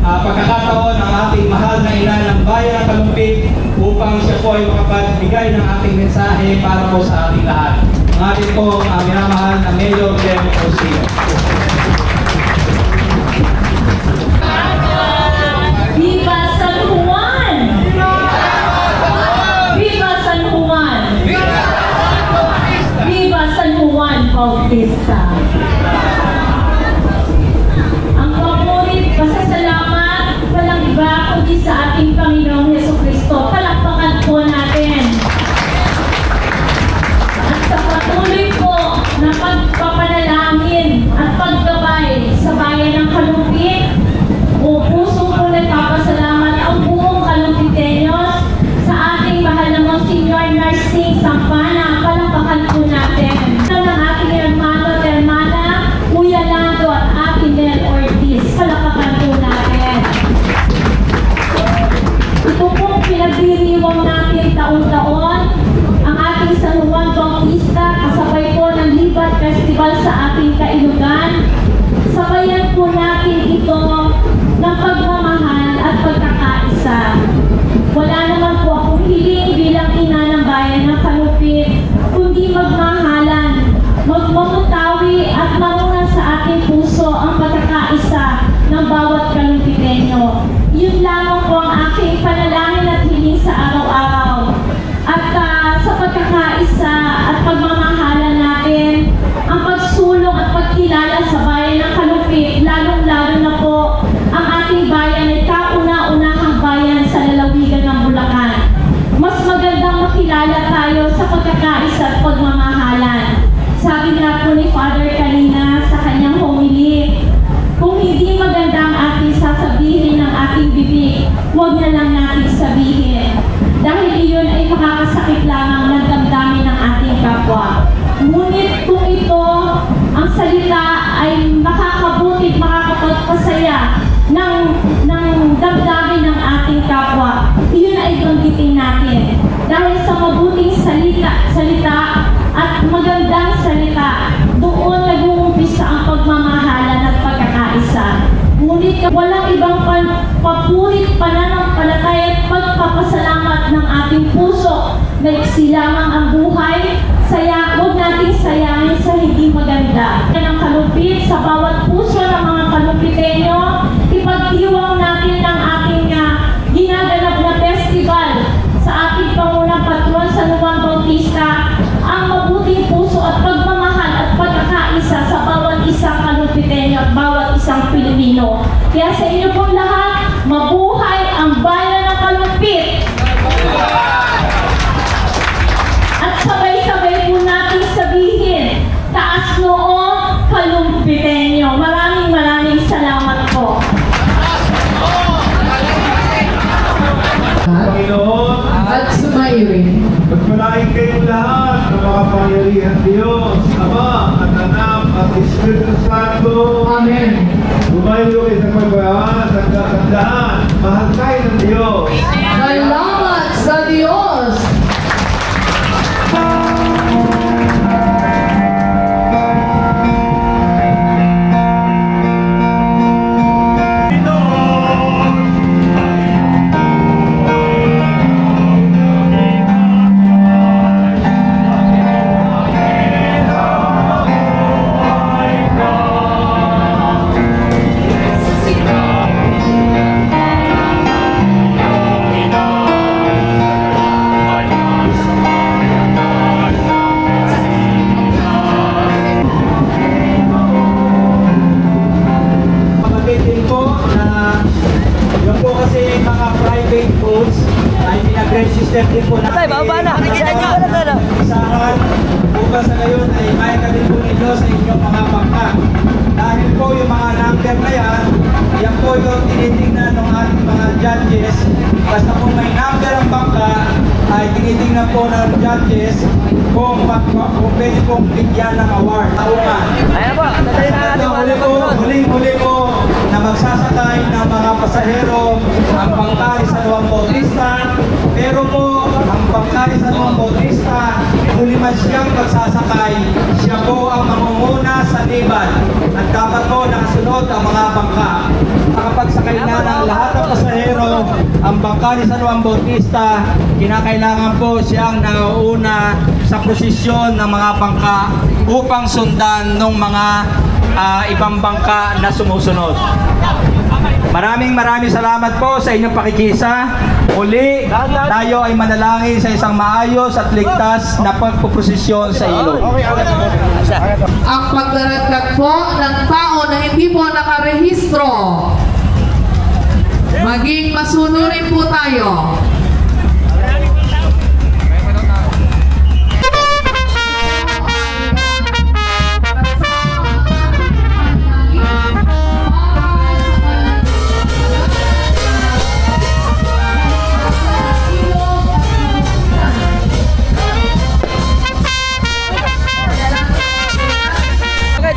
pagkakataon ang ating mahal na ina ng bayan ng Kalumpit upang siya po ay makapagbigay ng ating mensahe para po sa ating lahat. Ang ating po minamahal na Mayor Clem Osio. Viva San Juan! Viva San Juan! Viva San Juan Bautista! Ang papurit, pasasalamat, walang iba kundi sa ating Panginoong Jesucristo. Palakpakan po natin. At sa patuloy po na pagpapanalangin at paggabay sa bayan ng Kalumpit, o puso po nagpapasalamat ang buong Kalumpiteños sa ating mahal na Monsignor Narsing Sampana. Palakpakan po natin. Ng ating hermano at hermana, Kuya Lando at Ate Mel Ortiz. Palakpakan po natin. Ito pong pinagdiriwang natin taon-taon ang ating San Juan Bautista kasabay po ng Libat Festival sa ating Kailugan. Sabayan po natin ito ng pagmamahal at pagkakaisa. Wala naman po akong hiling bilang ina ng bayan ng Kalumpit, kundi magmahalan, magmamutawi at manguna sa ating puso ang pagkakaisa ng bawat Kalumpiteño. Yun lamang po ang aking panalangin at hiling sa araw-araw. At sa pagkakaisa at pagmamahalan natin, ang pagsulong at pagkilala sa bayan ng Kalumpit, lalong-lalo na po ang ating bayan ay kauna-unahang bayan sa lalawigan ng Bulacan. Mas magandang makilala tayo sa pagkakaisa at pagmamahalan. Sabi nga po ni Father kanina sa kanyang homily, kung hindi maganda ang ating sasabihin ng ating bibig, huwag na lang natin sabihin. Dahil iyon ay makakasakit lamang ng damdamin ng ating kapwa. Ngunit kung ito, ang salita ay makakabuti, makakapagpasaya ng damdamin ng ating kapwa, iyon ay banggitin natin. Dahil sa mabuting salita at magandang salita, doon nag-uumpisa ang pagmamahalan at pagkakaisa. Ngunit walang ibang papurit, pananampalataya at pagpapasalamat ng ating puso na iksi lamang ang buhay. Huwag nating sayangin sa hindi maganda. Ang Kalumpit sa bawat puso ng mga Kalumpiteño, ipagdiwang natin ang ating ginaganap na festival sa ating Pangunang Patron San Juan Bautista, ang mabuting puso at pagmamahal at pagkakaisa sa bawat isang Kalumpiteño at bawat isang Pilipino. Kaya sa inyo pong lahat, mabuhay ang bayan ng Kalumpit! At sabay-sabay po natin sabihin, taas noo, Kalumpiteño. Maraming salamat po. Panginoon Pagpalain kayong lahat ng makapangyarihan Diyos, Ama at Anak at Espiritu Santo. Amen. Lumayo kayo sa pagbayaan at katandaan. Mahal kayo ng Diyos. Salamat sa Diyos. Pinag-register din po natin. Tay, bababa na. Nakikita nyo. Isahan, bukas sa ngayon ay kaya ka din po ninyo sa inyong mga bangka. Dahil po yung mga number na yan po yung tinitingnan ng ating mga judges. Basta kung may number ang bangka, ay tinitingnan po ng judges kung pwede pong bigyan ng award. Ayan po, tatay na natin mahal na patron. Huling-huli po na magsasakay ng mga pasahero ang bangka ni San Juan Bautista. Pero po, ang bangka ni San Juan Bautista, huli man siyang magsasakay, siya po ang mangunguna sa liban. At dapat po nakasunod ang mga bangka. Nakapagsakay na ng lahat ng pasahero ang bangka ni San Juan Bautista, kinakailangan po siyang nauuna sa posisyon ng mga bangka upang sundan ng mga ibang bangka na sumusunod. Maraming salamat po sa inyong pakikisa. Muli, tayo ay manalangin sa isang maayos at ligtas na pagpuposisyon sa ilog. Ang pagdaragdag po ng tao na hindi po nakarehistro, maging masunurin po tayo.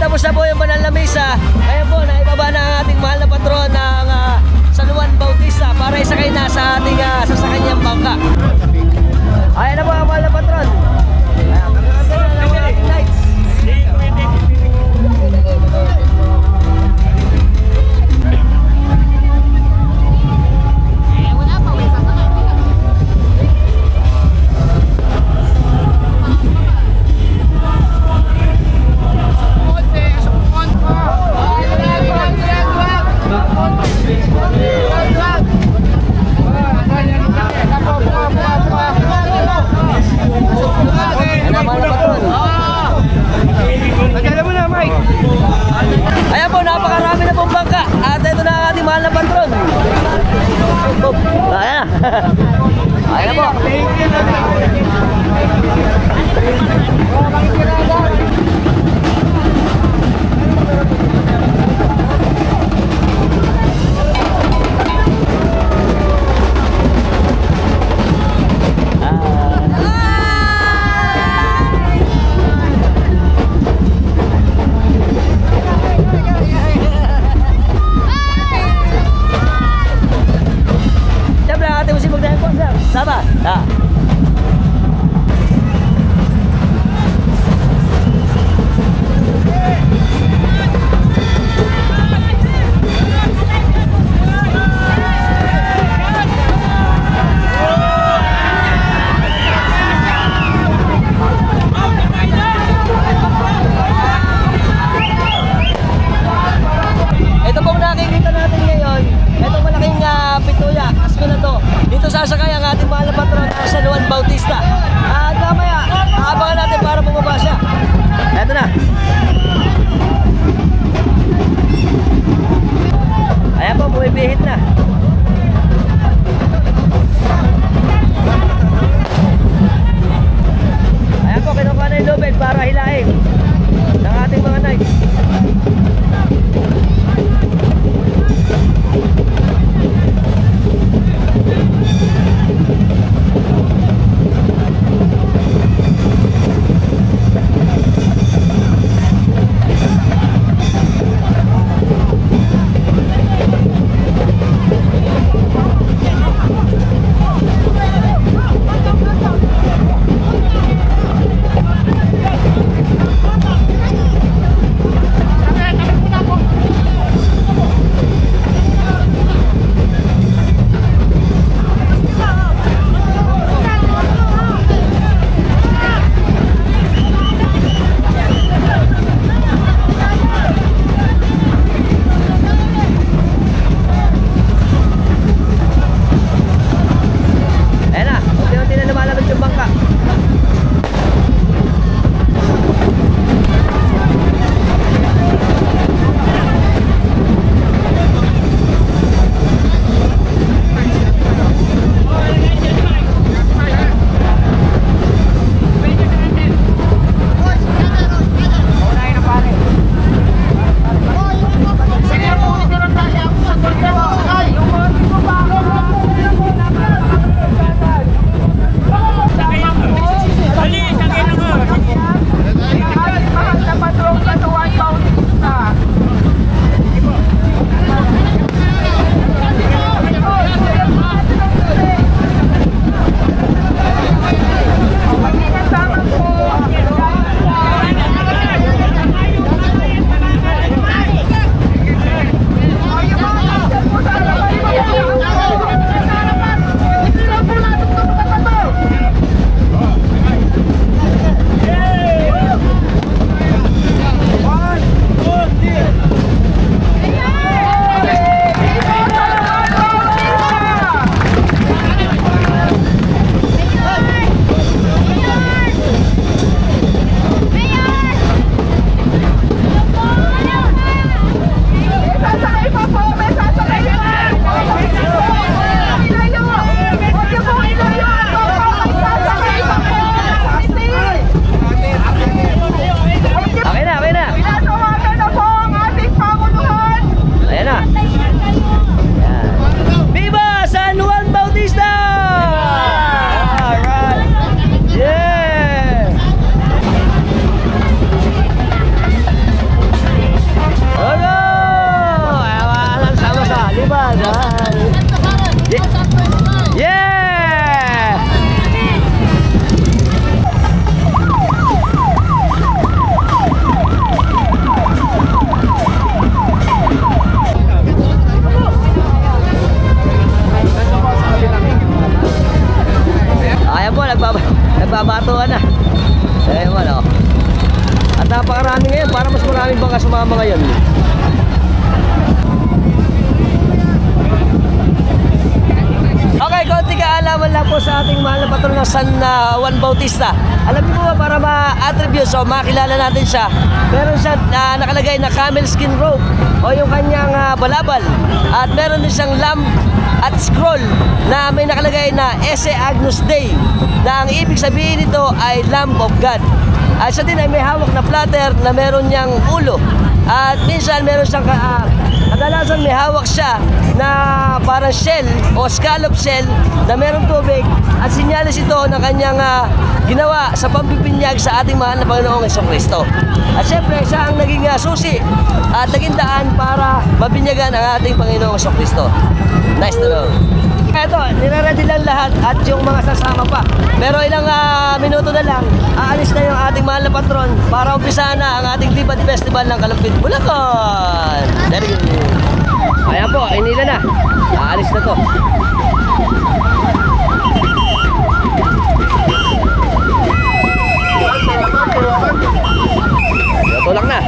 Tapos na po yung banal na misa. Kaya po, naibaba na ang ating mahal na patron ng San Juan Bautista para isakay na sa ating sasakanyang bangka. Ayan na po ang mahal na patron. Ayan ang ating lights. Let's go. nagkwentuhan na. Ewan, oh. At napakarami ngayon, para mas marami bang sumama ngayon. Okay, konti kaalaman lang po sa ating mahal na patron ng San Juan Bautista. Alam niyo po ba, para ma-attribute o makilala natin siya, meron siya nakalagay na camel skin robe o yung kanyang balabal. At meron din siyang lamp at scroll na may nakalagay na Esse Agnus Dei, na ang ibig sabihin nito ay Lamb of God. At siya din ay may hawak na platter na meron niyang ulo. At minsan meron siyang kadalasan may hawak siya na parang shell o scallop shell na merong tubig, at sinyalis ito na kanyang ginawa sa pampipinyag sa ating mahal na Panginoong Jesucristo. At syempre siya ang naging susi at naging daan para mabinyagan ang ating Panginoong Jesucristo. Nice to know. Eto, nire-ready lang lahat at yung mga sasama pa. Pero ilang minuto na lang, aalis na yung ating mahal na patron para umpisa na ang ating Libad Festival ng Kalumpit, Bulacan. Very good. Ayan po, inila na. Aalis na to. Tulak na.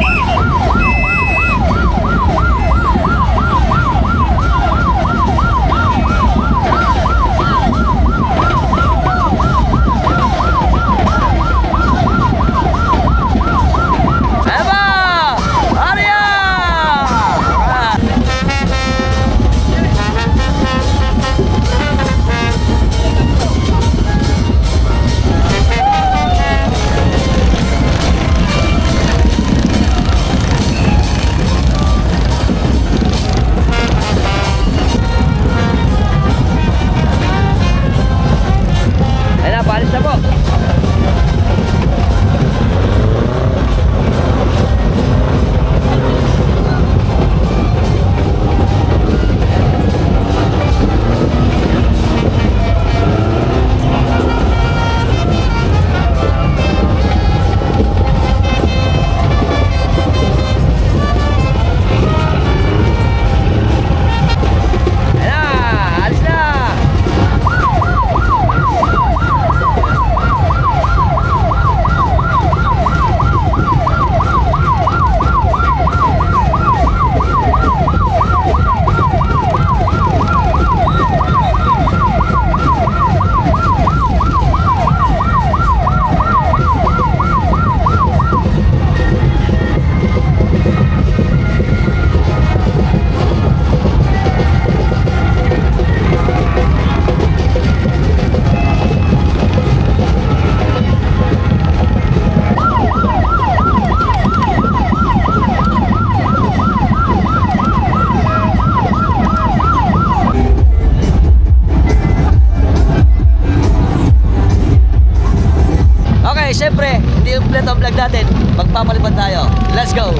Siyempre, hindi yung plate of vlog natin. Magpapalipad tayo. Let's go!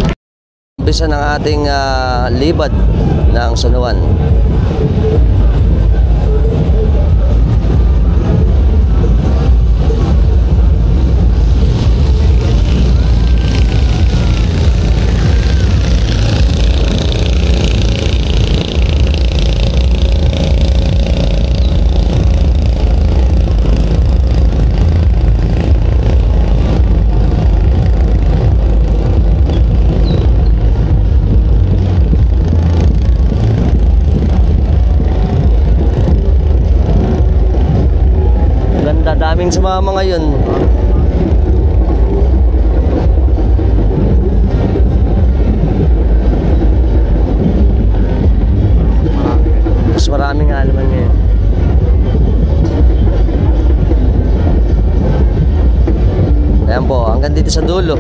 Umpisa ng ating libad ng San Juan. Daming sumama ngayon. Mas maraming nga naman ngayon. Ayan po, hanggang dito sa dulo.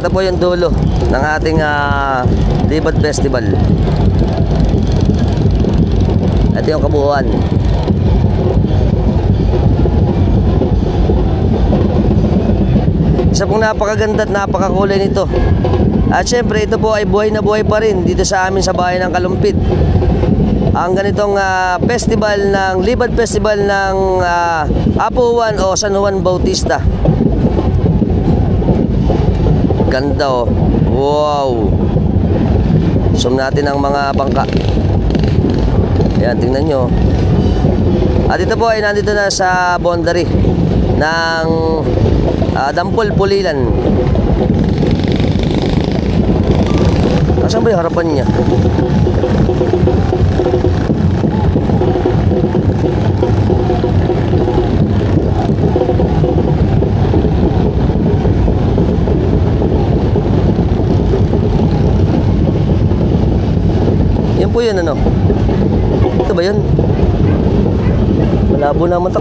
Ito po yung dulo ng ating Libad Festival. Ito yung kabuuan. Isa pong napakaganda at napakakulay nito. At syempre ito po ay buhay na buhay pa rin dito sa amin sa bayan ng Kalumpit. Ang ganitong festival ng Libad Festival ng Apo Juan o San Juan Bautista. Ganda oh. Wow. Zoom natin ang mga bangka. Ayan, tingnan nyo. At ito po ay nandito na sa boundary ng Dampol, Pulilan. Nasaan ba yung harapan niya? Yan po yun, ano? Ito ba yun? Malabo naman ito.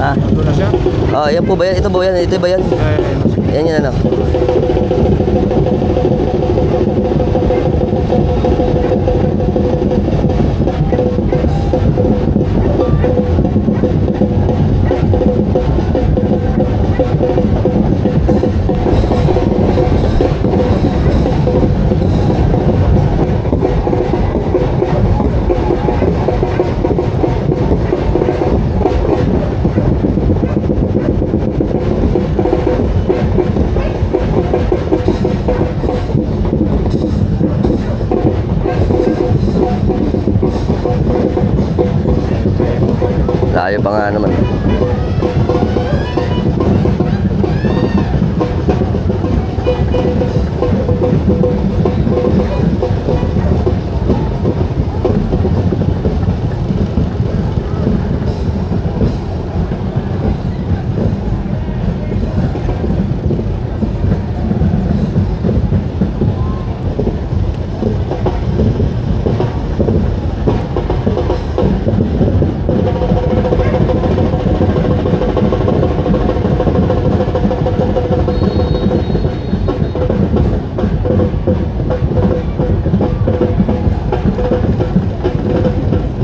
Ha? Ito na siya? Oh, yan po ba yan? Ito ba yan? Ito ba yan? Yan yan, ano? Layo pa nga naman.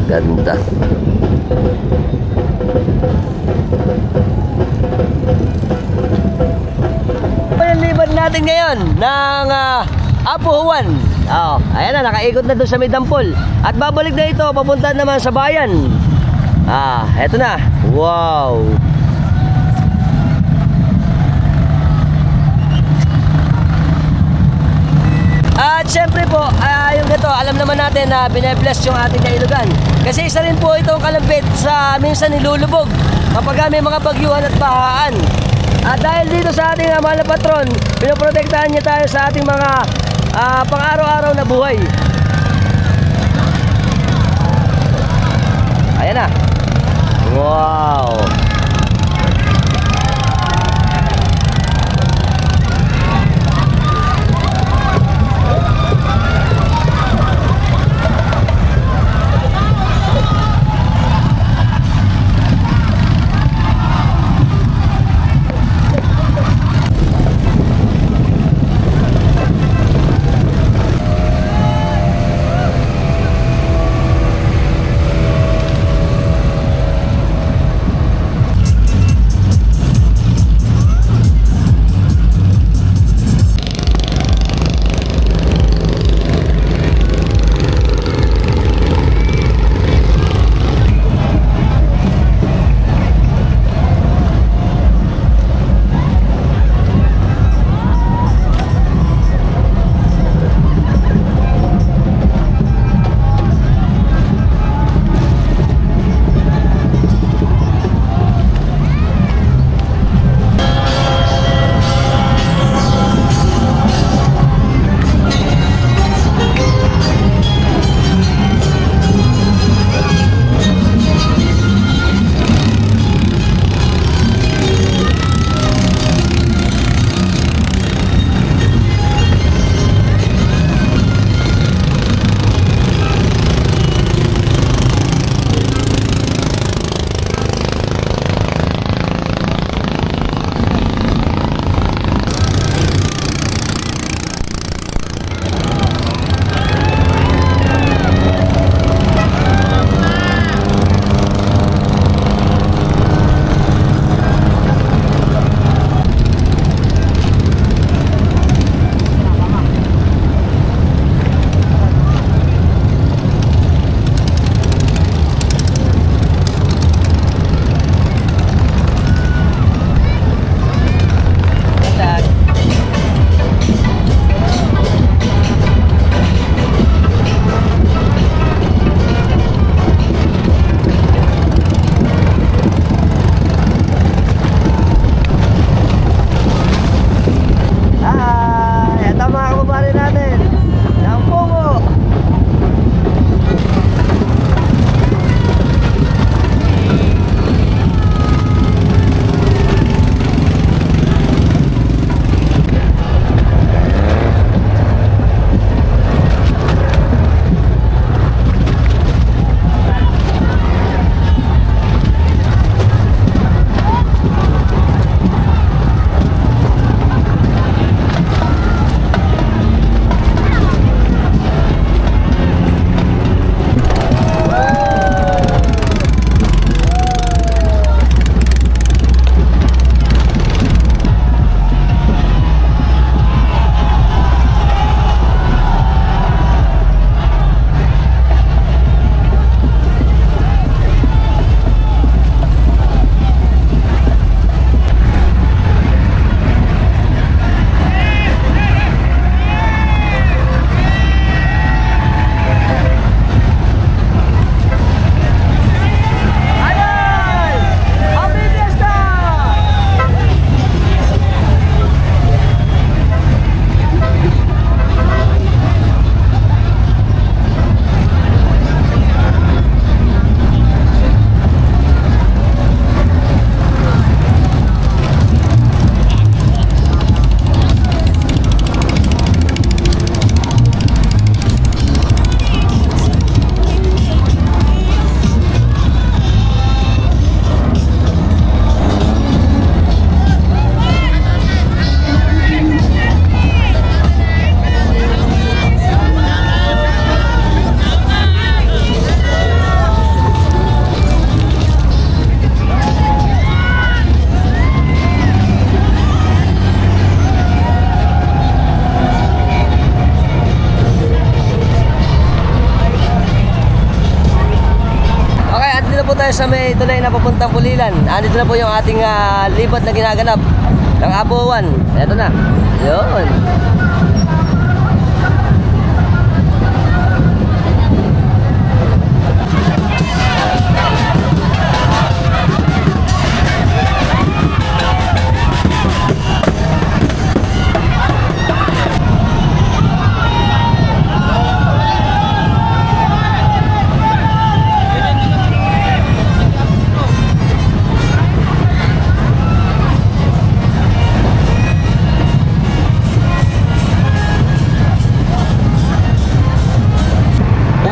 Ganda. Ang liban natin ngayon ng Apuhuan. Oh, ayan na, nakaikot na doon sa may Dampol. At babalik na ito, papunta naman sa bayan. Eto na. Wow. At syempre po, yung ganito, alam naman natin na bine-bless yung ating kailugan. Kasi isa rin po itong kalambit sa minsan nilulubog kapag may mga bagyuhan at bahaan. At dahil dito sa ating mahal na patron, pinoprotektahan niya tayo sa ating mga pang-araw-araw na buhay. Ayan na. Wow. tayo sa may tulay na papuntang Pulilan. Andito na po yung ating libat na ginaganap ng Abuwan. Eto na. Yun.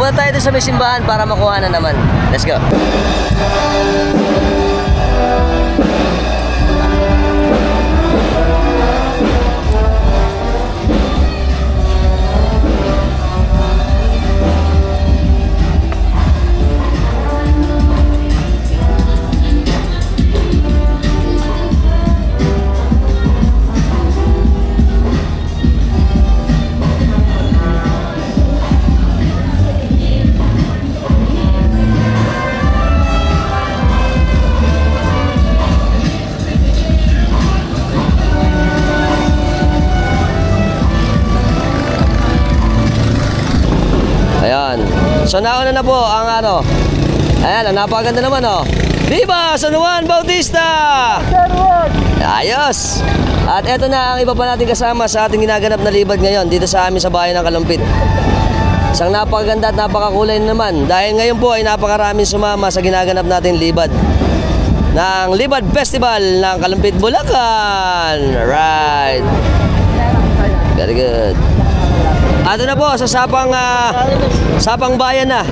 Pupunta tayo doon sa may simbahan para makuha na naman. Let's go. Ayan. So nauna na po ang ano. Ayan, napakaganda naman oh. Viva San Juan Bautista! Ayos! At eto na ang iba pa natin kasama sa ating ginaganap na libad ngayon dito sa amin sa bayan ng Kalumpit. Isang napakaganda at napakakulay naman dahil ngayon po ay napakaraming sumama sa ginaganap natin libad ng Libad Festival ng Kalumpit, Bulacan. Alright. Very good. Ato na po sa Sapang Bayan na.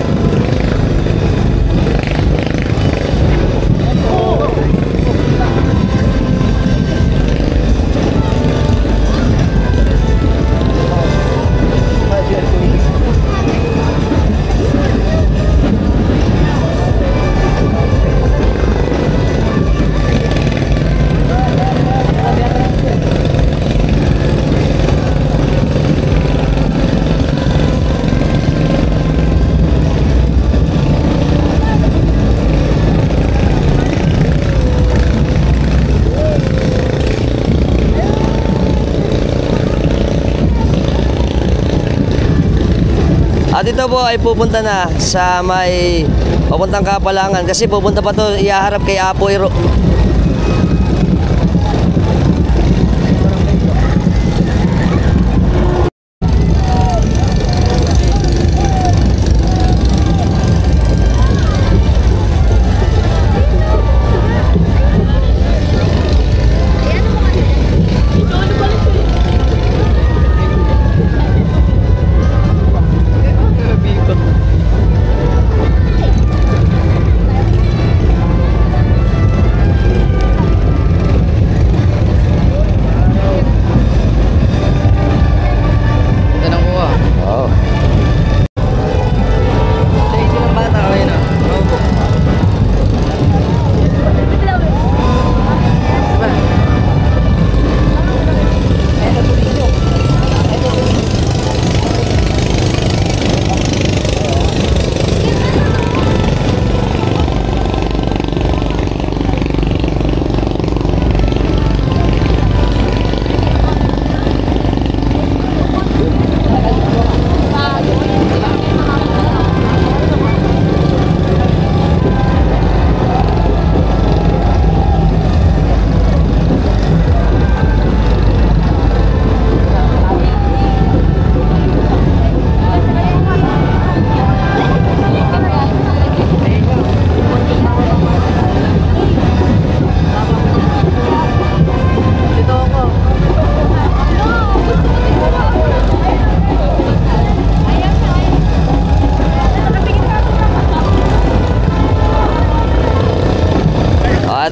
At ito po ay pupunta na sa may papuntang Kapalangan kasi pupunta pa to ihaharap kay Apoy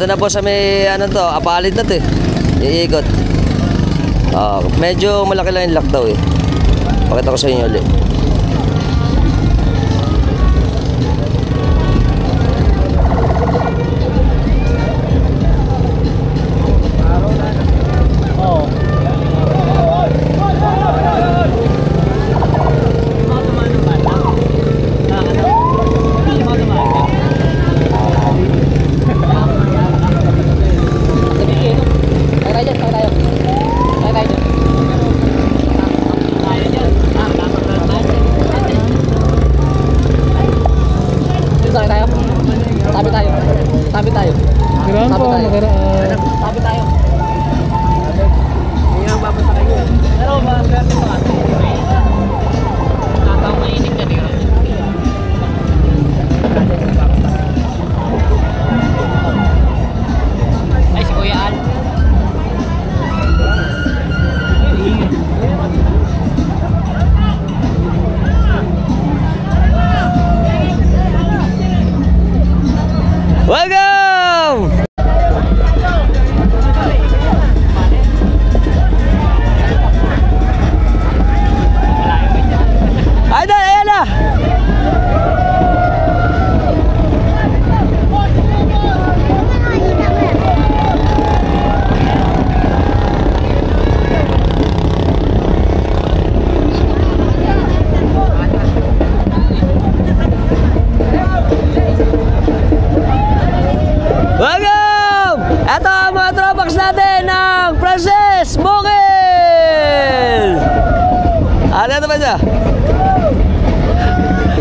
Ito na po sa may ano to, apalit na to eh. Iikot. Medyo malaki lang yung lock daw eh. Pakita ko sa inyo ulit.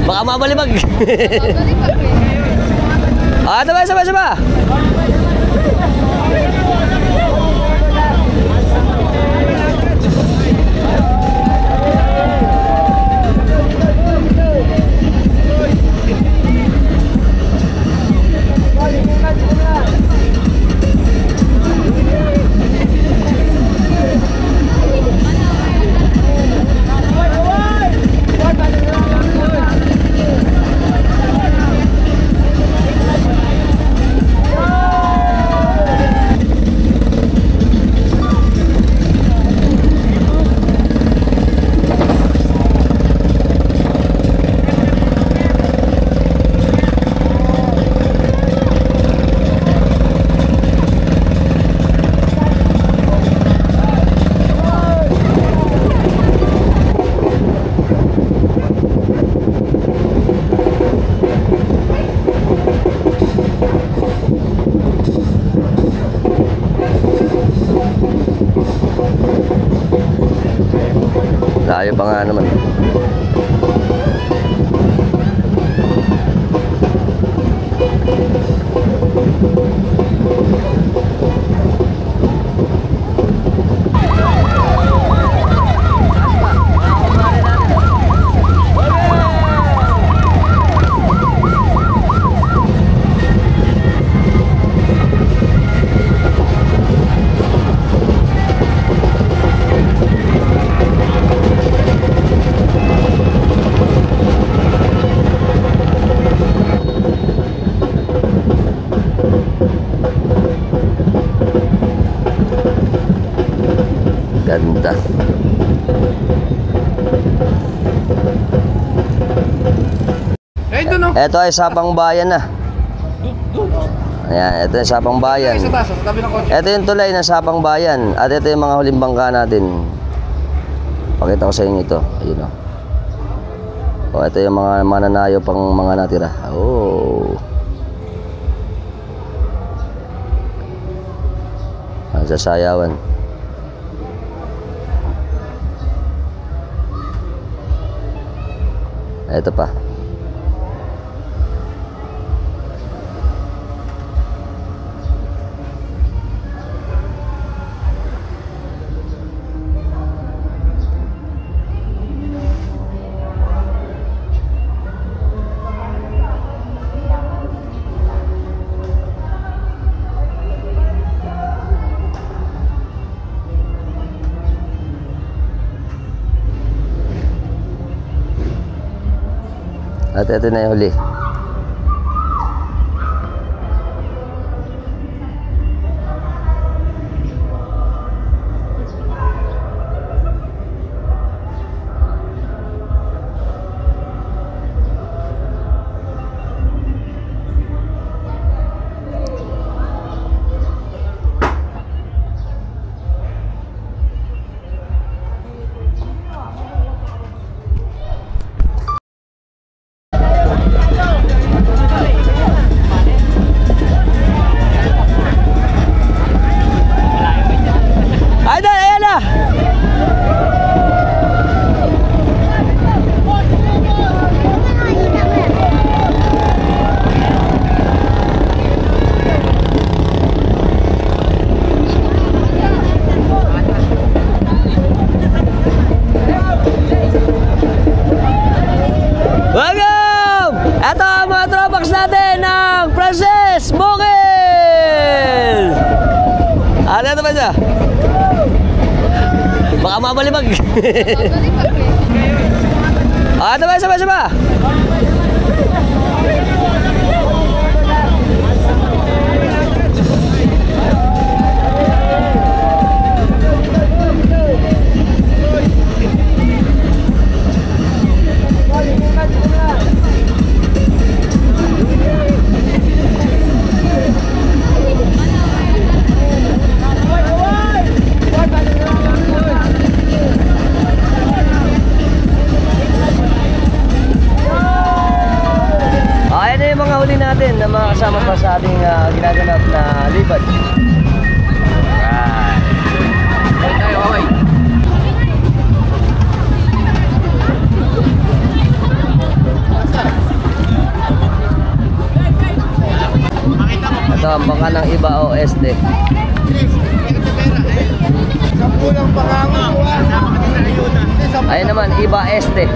Baka mabalibag. Ah, sabay. Layo pa nga naman. Ganda. Ito ay Sapang Bayan na. Ayan, ito yung Sapang Bayan. Ito yung tulay ng Sapang Bayan. At ito yung mga huling bangka natin. Pakita ko sa inyo ito. Ayun o. O, ito yung mga mananayo pang mga natira. Oh. Sa sayawan. Ito pa. At ito na yung huli. Ano ba siya? Baka mabalibag. Ah, sabay. Ibao Este. Ayan naman, Iba Este.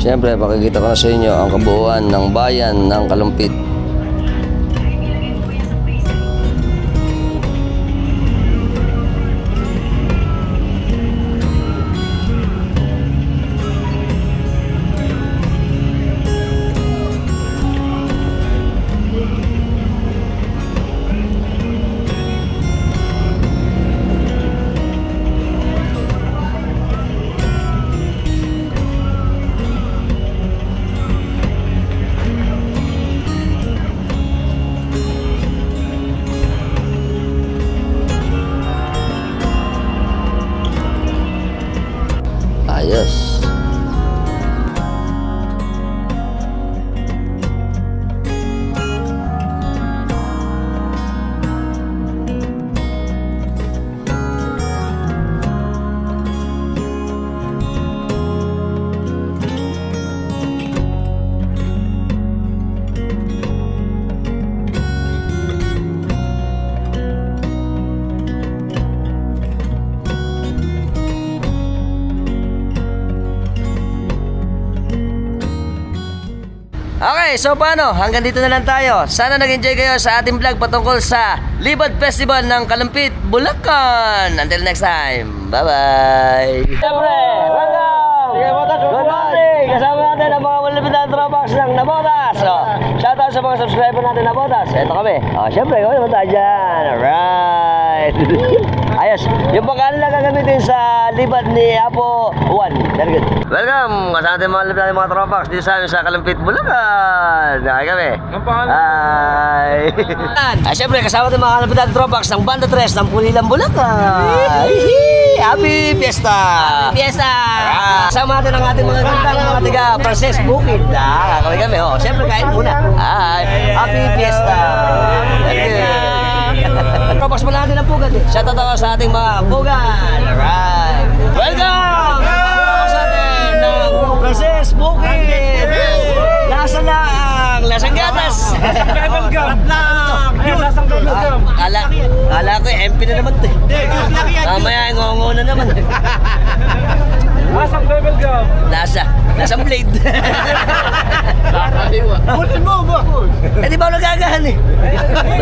Siyempre, pakikita ko na sa inyo ang kabuuan ng bayan ng Kalumpit. Ayos. Okay, so paano? Hanggang dito na lang tayo. Sana nag-enjoy kayo sa ating vlog patungkol sa Libad Festival ng Kalumpit, Bulacan. Until next time, bye-bye! Siyempre, welcome! Good morning! Kasama natin ang mga malapit na tropax ng Nabotas. So, shoutout sa mga subscriber natin na Nabotas. Ito kami. Siyempre, kami naman tayo dyan. Alright! Ayos. Yung pangalan na gagamitin sa libad ni Apo 1. Very good. Welcome! Kasama natin mga malapit natin mga tropax dito sa amin sa Kalumpit, Bulacan. Okay kami. Ang pangalan? Ay, siyempre, kasama natin mga malapit natin tropax ng Banda 3 ng Pulilan, Bulacan. Happy Fiesta! Happy Fiesta! Kasama natin ang ating mga gandang mga tiga Frances Bukid. Kakawin kami. Siyempre, kain muna. Happy Fiesta! Tropax mo natin ang pugad. Shoutout ako sa ating mga pugad. Alright! Welcome! Sa atin ng Frances Bukid! Lasang lang! Lasang gatas! Level gum! Lasang level gum! Kala ko MP na naman ito. Mamaya ngongo na naman. Lasang level gum! Lasang blade. Butin mo! Eh di ba ako nagagahan eh?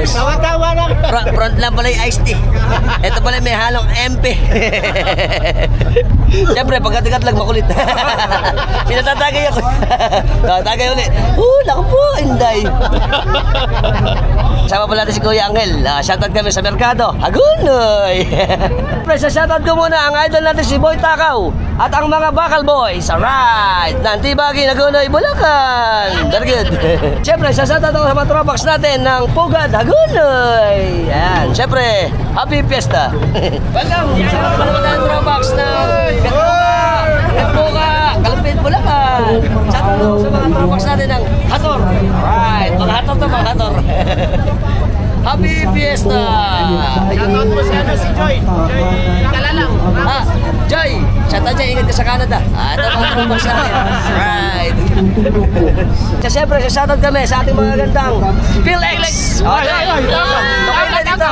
Tawa-tawa lang! Front lang pala yung iced tea. Ito pala may halong MP. Siyempre, pagkatikat lang makulit. Pinatatagay ako. Tatagay ulit. Naku po, Inday. Sama pala natin si Kuya Angel. Shoutout kami sa Merkado. Hagunoy! Shoutout ko muna ang idol natin si Boy Takaw at ang mga Bakal Boys. Alright! Nantibagi, Hagunoy, Bulacan. Very good. Siyempre, shoutout ako sa mga tropax natin ng Pugad, Hagunoy. Ayan. Siyempre, happy fiesta. Welcome sa mga tropax ng Petbuka, Kalumpit, Bulacan. Shoutout ako sa mga tropax natin ng Hator. Alright. Mga Hator to, mga Hator. Happy Fiesta! Shoutout mo si Joy. Joy Kalalang. Joy! Shoutout Joy, ingat ka sa Canada. Ito mga tropax natin. Right. Siyempre, shoutout kami sa ating mga gandang PhilX. Okay. Okay dito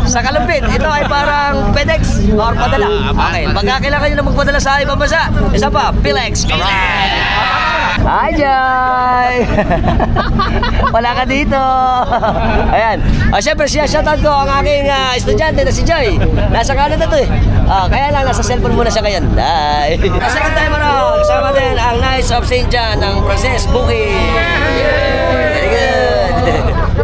sa Kalumpit. Ito ay parang FedEx or padala. Okay. Pagka kailangan nyo na magpadala sa ibang bansa, isa pa, PhilX. Alright. Hi, Joy! Wala ka dito. Ayan. Siyempre, shoutout ko ang aking estudyante na si Joy. Nasa Canada to eh. Kaya lang, nasa cellphone muna siya ngayon. Second time kasama din ang Knights of St. John ng Frances Bukid. Very good.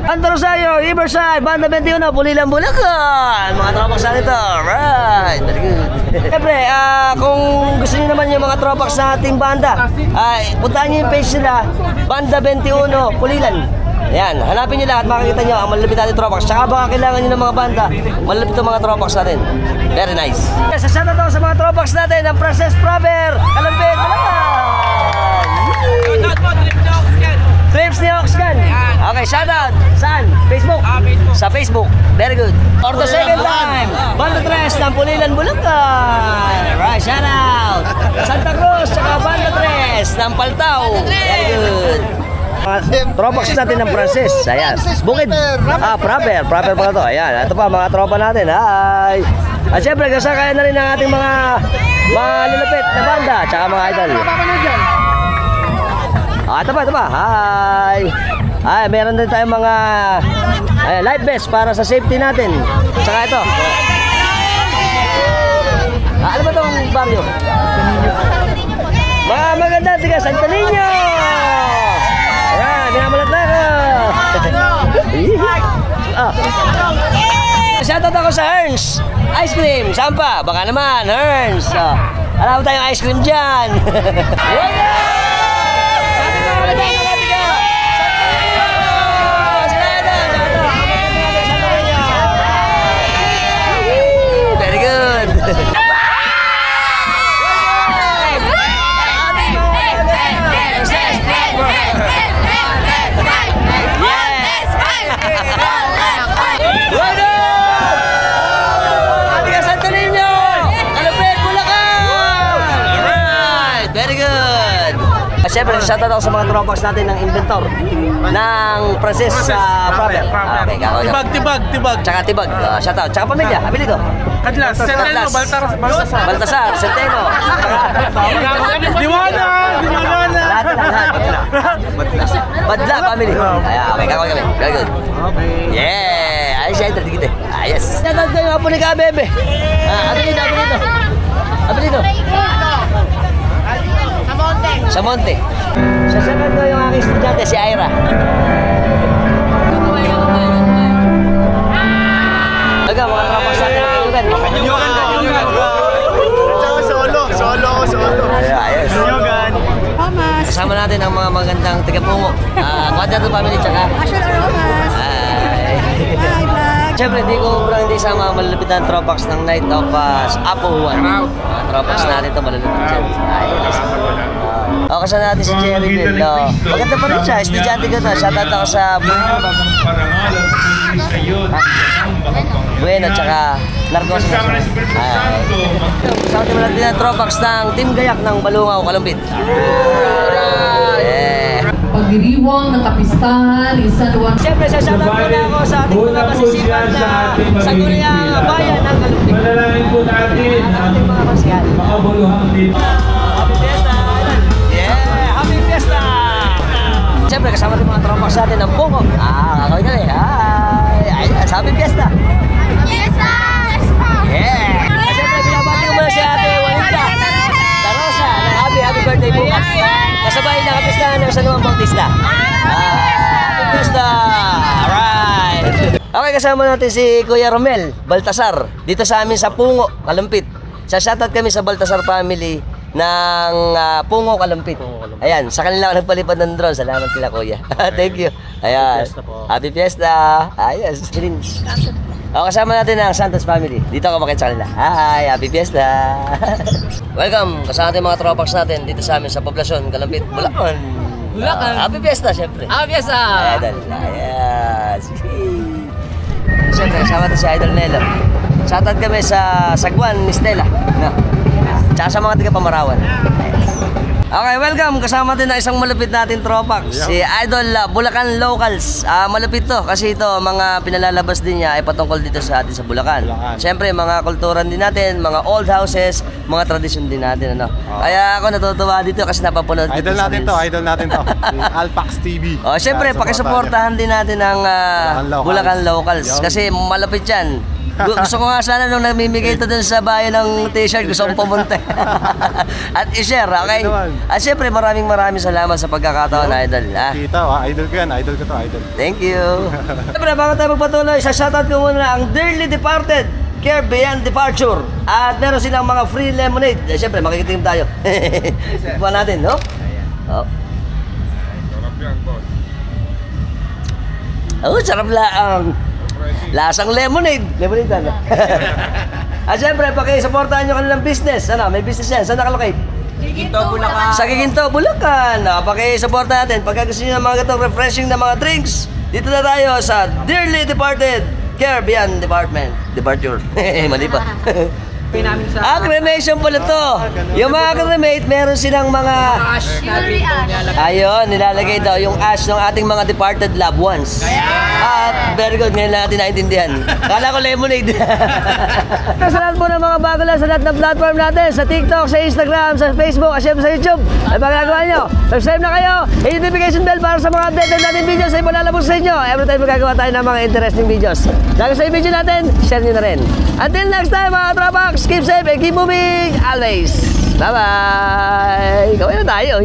Anto Rosario, Riverside, Banda 21, Pulilan, Bulacan. Mga tropax na ito. Right. Very good. Siyempre, kung gusto niyo naman yung mga tropax sa ating banda, puntahan niyo yung page nila, Banda 21, Pulilan. Ayan, hanapin niyo lahat, makikita niyo ang malapit natin tropax. Tsaka baka kailangan niyo ng mga banda, malapit ang mga tropax natin. Very nice. Sasama tayo sa mga tropax natin ng Frances Proper, Kalumpit, Bulacan. Trips ni Oxcan. Okay, shoutout. Saan? Facebook? Facebook. Sa Facebook. Very good. For the second time, Banda 3 ng Pulilan, Bulacan. Right, shoutout. Santa Cruz, tsaka Banda 3 ng Paltao. Very good. Tropax natin ng Frances. Ayan. Bukid. Proper. Proper pala to. Ayan. Ito pa, mga tropa natin. Hi. At syempre, kasakaya na rin ang ating mga malulupit na banda. Tsaka mga idol. Ito pa. Hi. Meron din tayong mga life vest para sa safety natin. Tsaka ito. Ano ba itong barrio? Mga maganda, tiga Santo Niño! Ayan, minamalat na ako! Shoutout ako sa Ernst Ice Cream, saan pa? Baka naman, Ernst. Alam mo tayong ice cream dyan. Very good. Siyempre, shoutout ako sa mga tropax natin ng inventor ng Frances Proper. Okay, Tibag. Tsaka Tibag. Shoutout. Tsaka pamilya. Apelido. Kadlas. Centeno. Baltasar. Centeno. Liwana. Lahat. Badla family. Okay, kakawin kami. Very good. Yeah. Ayos siya. Dito. Ayos. Shoutout ko yung apo ni Kabebe. Apelido. Sa Monte. Sasagot ko yung aking estudyante, si Ira. Taga, mga tropax natin ang ilugan. Solo. Ayos. Kasama natin ang mga magandang tigapungo. Quadrado family, tsaka. Siyempre, hindi sama malalapit ang tropax ng Night of Apo 1. Tropax natin ito malalapit dyan. Kasama natin si Jerry Bill. Maganda pa rin siya, estudyante ko to. Shoutout ako sa Bueno, tsaka Narcos. Kasama natin ang tropax ng Team Gayak ng Balungaw, Kalumpit. Pagdiriwang ng kapistahan, San Juan. Siyempre, shoutout ko na ako sa ating mga masisipan na sa Guriang Bayan ng Kalumpit. Manalangin po natin ang ating mga masyal. makabuluhang dito. Happy Fiesta! Yeah! Happy Fiesta! Siyempre, kasama din mga tropa sa atin ng Pungo. Kakawin kami. Ay, sabi fiesta. Fiesta! Yeah! Siyempre, binabati ko muna si Ate Juanita Tarosa ng happy birthday bukas. Kasabay na kapistahan ng San Juan Bautista. Happy fiesta! Alright! Okay, kasama natin si Kuya Romel Baltasar dito sa amin sa Pungo, Kalumpit. Shoutout kami sa Baltasar family ng Pungo, Kalumpit. Ayan, sa kanila ako nagpalipad ng drone. Salamat kila Kuya. Thank you. Ayan. Happy fiesta. Ayos. Kasama natin ang Santos family. Dito ako makita sa kanila. Hi, happy fiesta. Welcome. Kasama natin mga tropax natin dito sa amin sa poblasyon, Kalumpit, Bulacan. Happy fiesta, syempre. Happy fiesta! Idol. Ayan. Siyempre, kasama natin si Idol Nelo. Shoutout kami sa Sagwan, Mistela. No? Tsaka sa mga taga-Pamarawan. Okay, welcome. Kasama natin na isang malupit natin tropax. Si Idol Bulacan Locals. Malupit to kasi ito, mga pinalalabas din niya ay patungkol dito sa atin sa Bulacan. Siyempre, mga kulturan din natin, mga old houses, mga tradisyon din natin. Ano? Kaya ako natutuwa dito kasi napapanood dito sa Reels. Idol natin to. Alpax TV. Siyempre, pakisuportahan din natin ang Bulacan Locals. Kasi malapit yan. Gusto ko nga sana nung namimigay ito dun sa bayan ng t-shirt, gusto kong pumunta. At i-share, okay? At syempre, maraming salamat sa pagkakataon, Idol. Kita, idol ko yan. Idol ko to, idol. Thank you. Siyempre, bago tayo magpatuloy, sa shoutout ko muna ang Dearly Departed Care Beyond Departure. At meron silang mga free lemonade. Siyempre, makikitim tayo. Buwan natin, no? Sarap lang. Lasang lemonade. Lemonade ano? At syempre, pakisuportahan nyo kanilang business. May business yan. Saan nakalocate? Giginto, Bulacan. Sa Giginto, Bulacan. Pakisuportahan natin. Pagka gusto nyo ng mga gatong refreshing na mga drinks, dito na tayo sa Dearly Departed Care Beyond Departure. Mali pa. Cremation pala to. Yung mga cremate, meron silang mga Ash na drink nilalagay. ayun, nilalagay daw yung ash ng ating mga departed loved ones. At very good, ngayon natin naintindihan. Kala ko lemonade. Sa lahat po ng mga bago lang sa lahat ng platform natin, sa TikTok, sa Instagram, sa Facebook, at syempre sa YouTube. Ay magagawa nyo, subscribe na kayo, hit notification bell para sa mga updated natin videos ay malalabos sa inyo. Every time magagawa tayo ng mga interesting videos. Lagi sa video natin, share nyo na rin. Until next time mga tropax, keep safe and keep moving always. Bye-bye! Gawin na tayo!